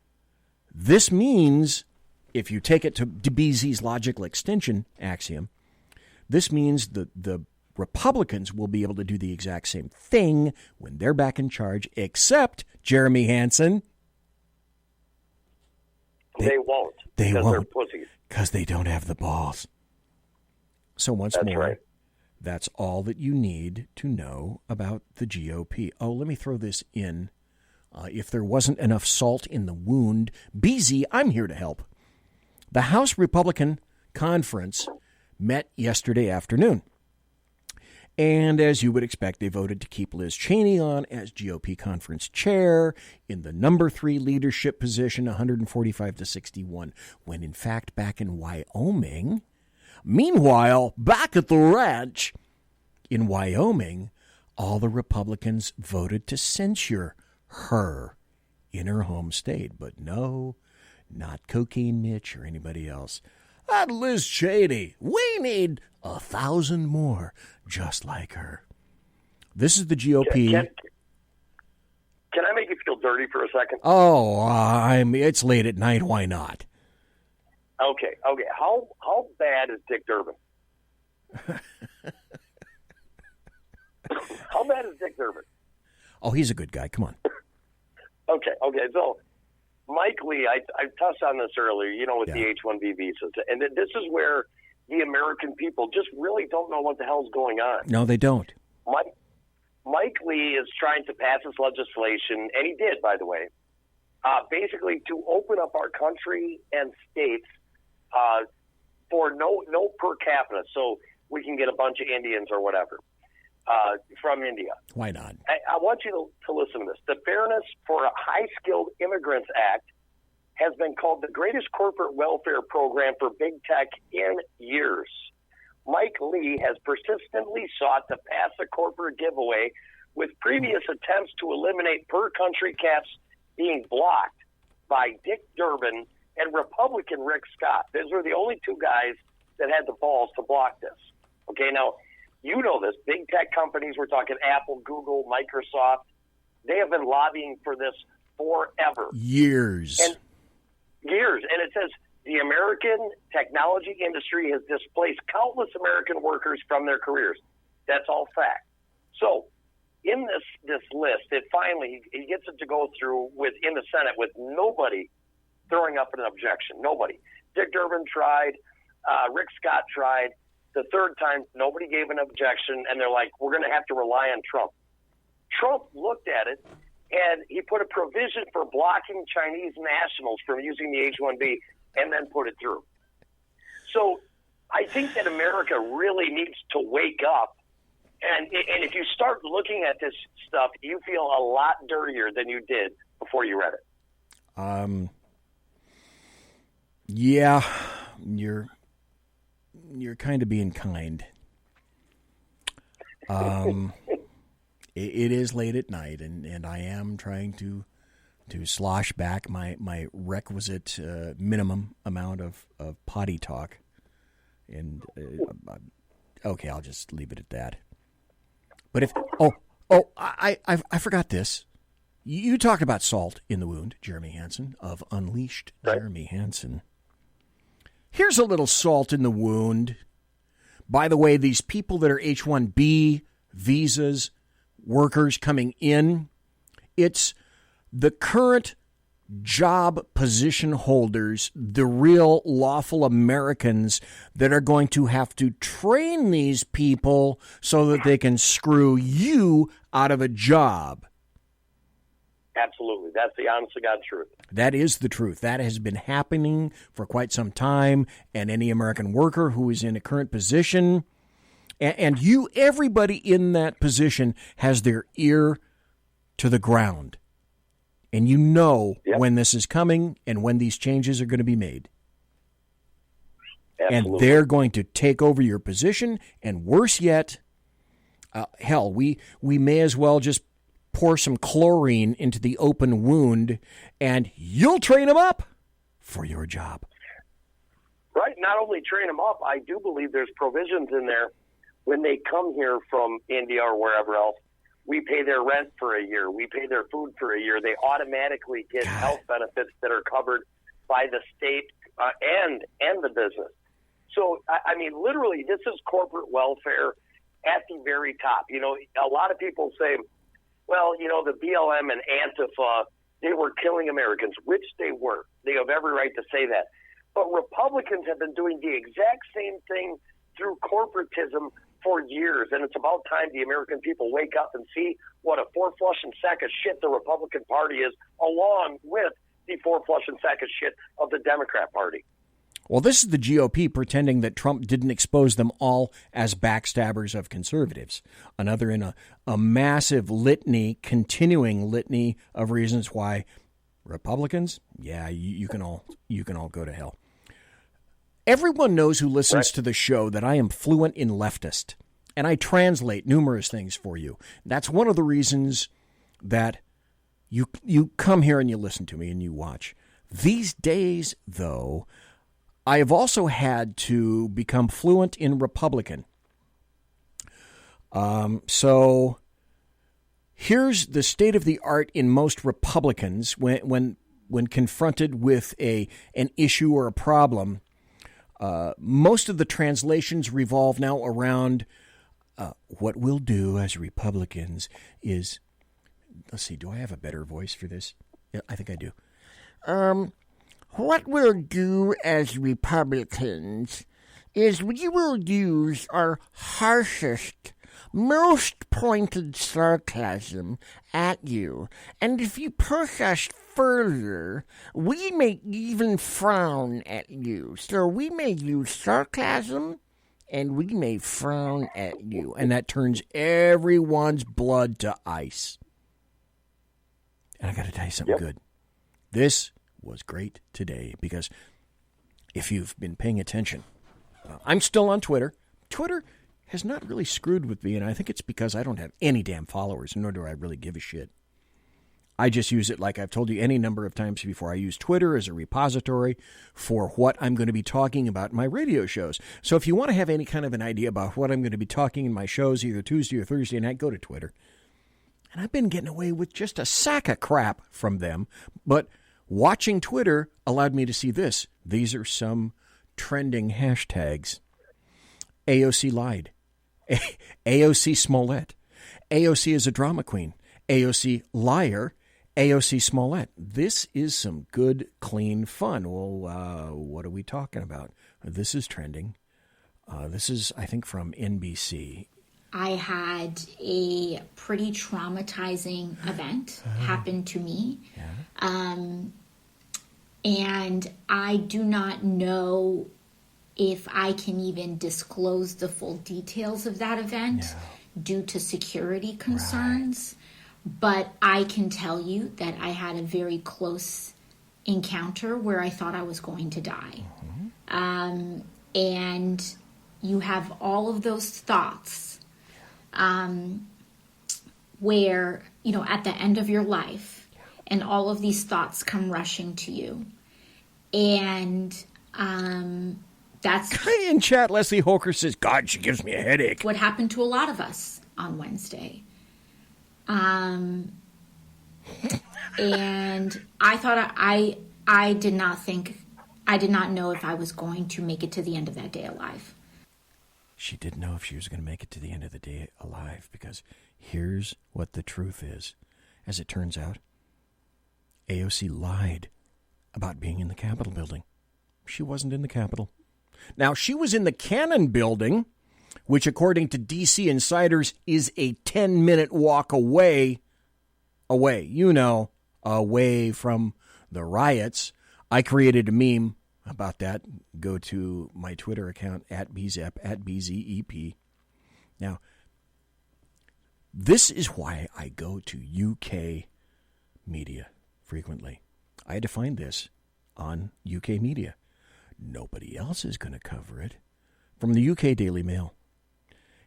this means, if you take it to DeBeezy's logical extension axiom, this means the Republicans will be able to do the exact same thing when they're back in charge, except, Jeremy Hanson, they won't. They because won't. They're pussies. Because they don't have the balls. So once That's more, right. That's all that you need to know about the GOP. Oh, let me throw this in. If there wasn't enough salt in the wound, BZ, I'm here to help. The House Republican Conference met yesterday afternoon. And as you would expect, they voted to keep Liz Cheney on as GOP conference chair in the number 3 leadership position, 145 to 61, when in fact back in Wyoming, meanwhile, back at the ranch in Wyoming, all the Republicans voted to censure her in her home state. But no, not Cocaine Mitch or anybody else. That Liz Cheney, we need 1,000 more just like her. This is the GOP. Can I make you feel dirty for a second? Oh, it's late at night. Why not? Okay. How bad is Dick Durbin? How bad is Dick Durbin? Oh, he's a good guy. Come on. Okay. So, Mike Lee, I touched on this earlier, with the H-1B visas. And this is where the American people just really don't know what the hell's going on. No, they don't. Mike Lee is trying to pass this legislation, and he did, by the way, basically to open up our country and states for no per capita, so we can get a bunch of Indians or whatever from India. Why not? I want you to listen to this. The Fairness for High-Skilled Immigrants Act has been called the greatest corporate welfare program for big tech in years. Mike Lee has persistently sought to pass a corporate giveaway, with previous attempts to eliminate per-country caps being blocked by Dick Durbin and Republican Rick Scott. Those were the only two guys that had the balls to block this. Okay, now, you know this. Big tech companies, we're talking Apple, Google, Microsoft, they have been lobbying for this forever. Years. And it says, the American technology industry has displaced countless American workers from their careers. That's all fact. So, in this list, he gets it to go through in the Senate with nobody throwing up an objection. Nobody. Dick Durbin tried. Rick Scott tried. The third time, nobody gave an objection, and they're like, we're going to have to rely on Trump. Trump looked at it, and he put a provision for blocking Chinese nationals from using the H-1B, and then put it through. So I think that America really needs to wake up. And if you start looking at this stuff, you feel a lot dirtier than you did before you read it. Yeah, you're kind of being kind. It is late at night, and I am trying to slosh back my requisite minimum amount of potty talk. And okay, I'll just leave it at that. But if I forgot this. You talked about salt in the wound, Jeremy Hanson of Unleashed. Right. Jeremy Hanson. Here's a little salt in the wound. By the way, these people that are H-1B visas, workers coming in, it's the current job position holders, the real lawful Americans that are going to have to train these people so that they can screw you out of a job. Absolutely. That's the honest to God truth. That is the truth. That has been happening for quite some time, and any American worker who is in a current position, and everybody in that position has their ear to the ground. And you know when this is coming and when these changes are going to be made. Absolutely. And they're going to take over your position, and worse yet, hell, we may as well just pour some chlorine into the open wound, and you'll train them up for your job. Right. Not only train them up, I do believe there's provisions in there when they come here from India or wherever else. We pay their rent for a year. We pay their food for a year. They automatically get health benefits that are covered by the state and the business. So, I mean, literally, this is corporate welfare at the very top. You know, a lot of people say, well, you know, the BLM and Antifa, they were killing Americans, which they were. They have every right to say that. But Republicans have been doing the exact same thing through corporatism for years, and it's about time the American people wake up and see what a four-flushing sack of shit the Republican Party is, along with the four-flushing sack of shit of the Democrat Party. Well, this is the GOP pretending that Trump didn't expose them all as backstabbers of conservatives. Another in a massive litany, continuing litany of reasons why Republicans, you can all go to hell. Everyone knows who listens to the show that I am fluent in leftist, and I translate numerous things for you. That's one of the reasons that you come here and you listen to me and you watch. These days, though, I have also had to become fluent in Republican. So here's the state of the art in most Republicans when confronted with an issue or a problem. Most of the translations revolve now around what we'll do as Republicans is, let's see, do I have a better voice for this? Yeah, I think I do. What we'll do as Republicans is we will use our harshest, most pointed sarcasm at you, and if you push us further, we may even frown at you. So we may use sarcasm, and we may frown at you, and that turns everyone's blood to ice. And I got to tell you something good. This was great today, because if you've been paying attention, I'm still on Twitter. Twitter has not really screwed with me, and I think it's because I don't have any damn followers, nor do I really give a shit. I just use it, like I've told you any number of times before. I use Twitter as a repository for what I'm going to be talking about in my radio shows. So if you want to have any kind of an idea about what I'm going to be talking in my shows, either Tuesday or Thursday night, go to Twitter. And I've been getting away with just a sack of crap from them, but watching Twitter allowed me to see this. These are some trending hashtags. AOC lied. AOC Smollett. AOC is a drama queen. AOC liar. AOC Smollett. This is some good, clean fun. Well, what are we talking about? This is trending. This is, I think, from NBC. I had a pretty traumatizing event happen to me. And I do not know if I can even disclose the full details of that event due to security concerns. But I can tell you that I had a very close encounter where I thought I was going to die. And you have all of those thoughts where, you know, at the end of your life, and all of these thoughts come rushing to you. And that's... In chat, Leslie Holker says, God, she gives me a headache. What happened to a lot of us on Wednesday. And I thought I did not know if I was going to make it to the end of that day alive. She didn't know if she was going to make it to the end of the day alive, because here's what the truth is. As it turns out, AOC lied about being in the Capitol building. She wasn't in the Capitol. Now, she was in the Cannon building, which, according to DC insiders, is a 10-minute walk away, you know, away from the riots. I created a meme about that. Go to my Twitter account, @BZEP, @BZEP. Now, this is why I go to UK media frequently. I had to find this on UK media. Nobody else is going to cover it. From the UK Daily Mail.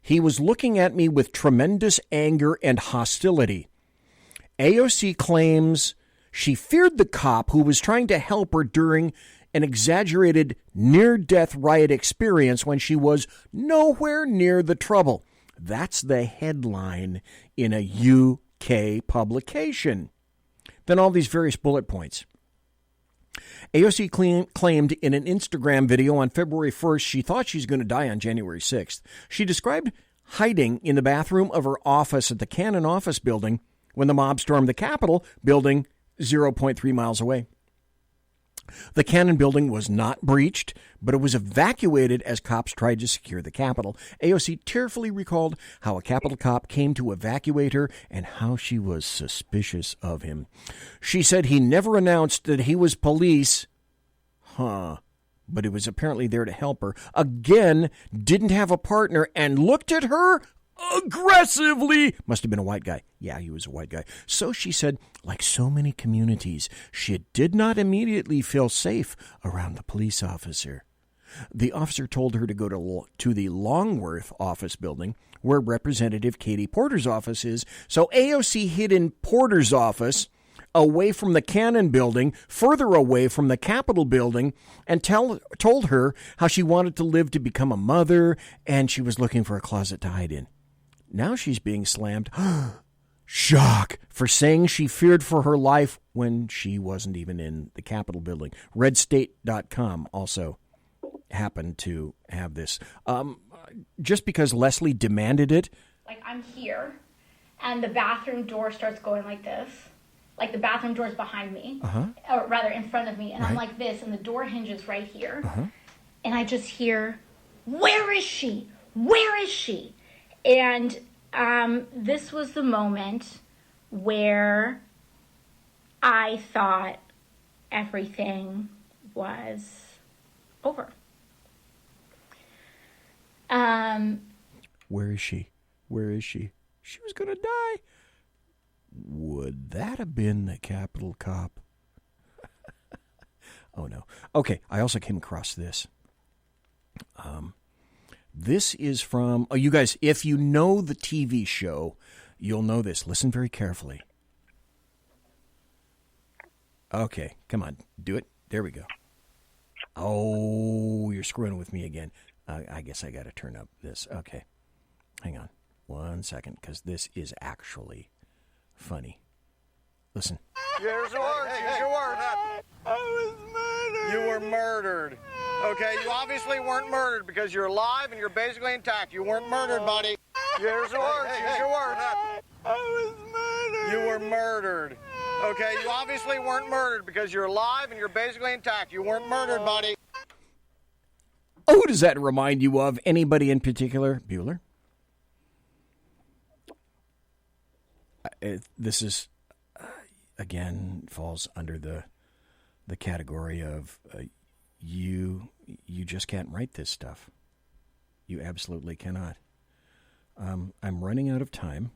He was looking at me with tremendous anger and hostility. AOC claims she feared the cop who was trying to help her during an exaggerated near-death riot experience when she was nowhere near the trouble. That's the headline in a UK publication. Then all these various bullet points. AOC claimed in an Instagram video on February 1st she thought she was going to die on January 6th. She described hiding in the bathroom of her office at the Cannon office building when the mob stormed the Capitol building 0.3 miles away. The Cannon building was not breached, but it was evacuated as cops tried to secure the Capitol. AOC tearfully recalled how a Capitol cop came to evacuate her and how she was suspicious of him. She said he never announced that he was police, but he was apparently there to help her. Again, didn't have a partner and looked at her aggressively. Must have been a white guy. Yeah, he was a white guy. So she said, like so many communities, she did not immediately feel safe around the police officer. The officer told her to go to the Longworth office building, where Representative Katie Porter's office is. So AOC hid in Porter's office away from the Cannon building, further away from the Capitol building, and told her how she wanted to live to become a mother and she was looking for a closet to hide in. Now she's being slammed, shock, for saying she feared for her life when she wasn't even in the Capitol building. RedState.com also happened to have this. Just because Leslie demanded it. Like, I'm here, and the bathroom door starts going like this. Like, the bathroom door's behind me, or rather in front of me, and I'm like this, and the door hinges right here. And I just hear, where is she? Where is she? And this was the moment where I thought everything was over. Where is she? Where is she? She was going to die. Would that have been the Capitol cop? Oh, no. Okay, I also came across this. This is from... Oh, you guys, if you know the TV show, you'll know this. Listen very carefully. Okay, come on. Do it. There we go. Oh, you're screwing with me again. I guess I got to turn up this. Okay. Hang on 1 second, because this is actually funny. Listen. Here's your word. Here's your word. I was murdered. You were murdered. Okay, you obviously weren't murdered because you're alive and you're basically intact. You weren't murdered, buddy. Here's your word. Here's your word. I was murdered. You were murdered. Okay, you obviously weren't murdered because you're alive and you're basically intact. You weren't murdered, buddy. Oh, who does that remind you of? Anybody in particular? Bueller? This is, again, falls under the category of you just can't write this stuff. You absolutely cannot. I'm running out of time,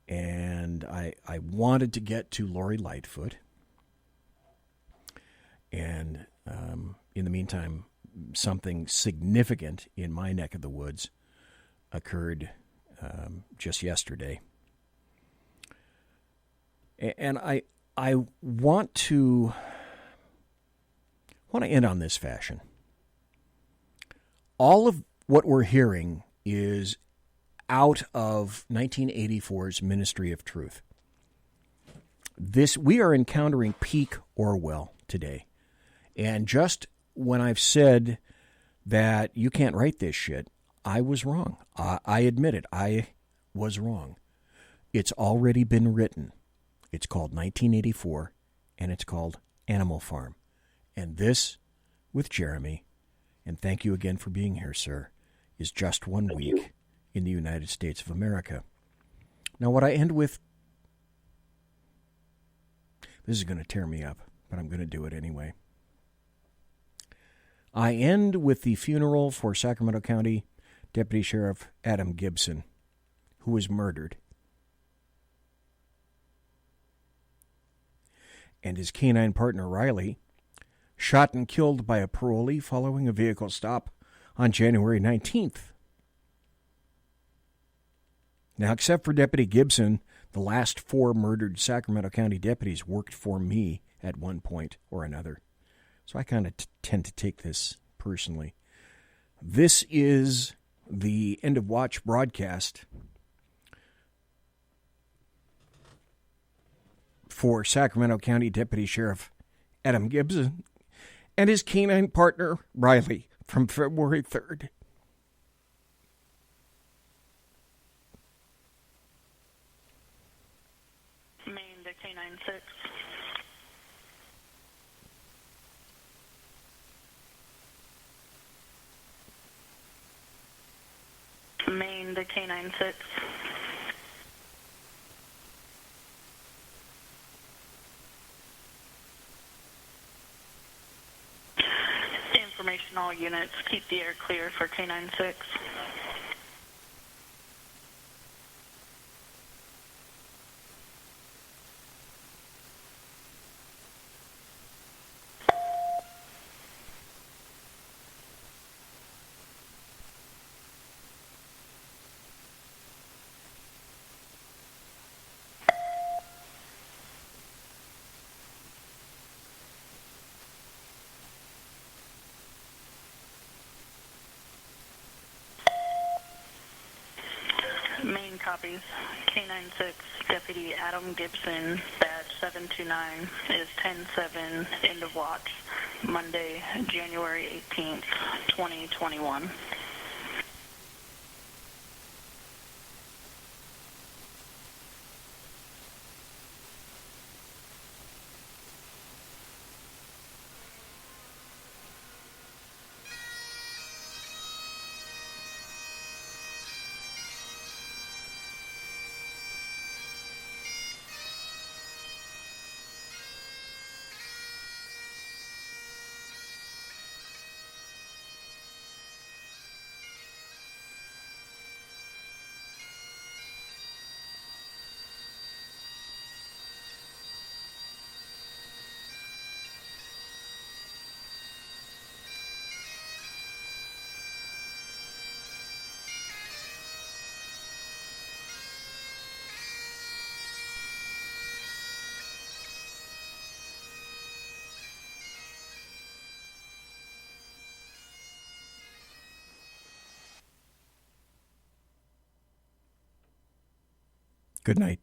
and I wanted to get to Lori Lightfoot, and in the meantime, something significant in my neck of the woods occurred just yesterday. And I want to end on this fashion. All of what we're hearing is out of 1984's Ministry of Truth. We are encountering peak Orwell today. And just when I've said that you can't write this shit, I was wrong. I admit it. I was wrong. It's already been written. It's called 1984, and it's called Animal Farm. And this, with Jeremy, and thank you again for being here, sir, is just 1 week in the United States of America. Now, what I end with, this is going to tear me up, but I'm going to do it anyway. I end with the funeral for Sacramento County Deputy Sheriff Adam Gibson, who was murdered, and his canine partner Riley, shot and killed by a parolee following a vehicle stop on January 19th. Now, except for Deputy Gibson, the last 4 murdered Sacramento County deputies worked for me at one point or another. So I kind of tend to take this personally. This is the End of Watch broadcast for Sacramento County Deputy Sheriff Adam Gibson and his canine partner, Riley, from February 3rd. Maine to K96. Maine to K96. Information all units, keep the air clear for K96. copies. K96 Deputy Adam Gibson, badge 729, is 10-7, end of watch, Monday, January 18th, 2021. Good night.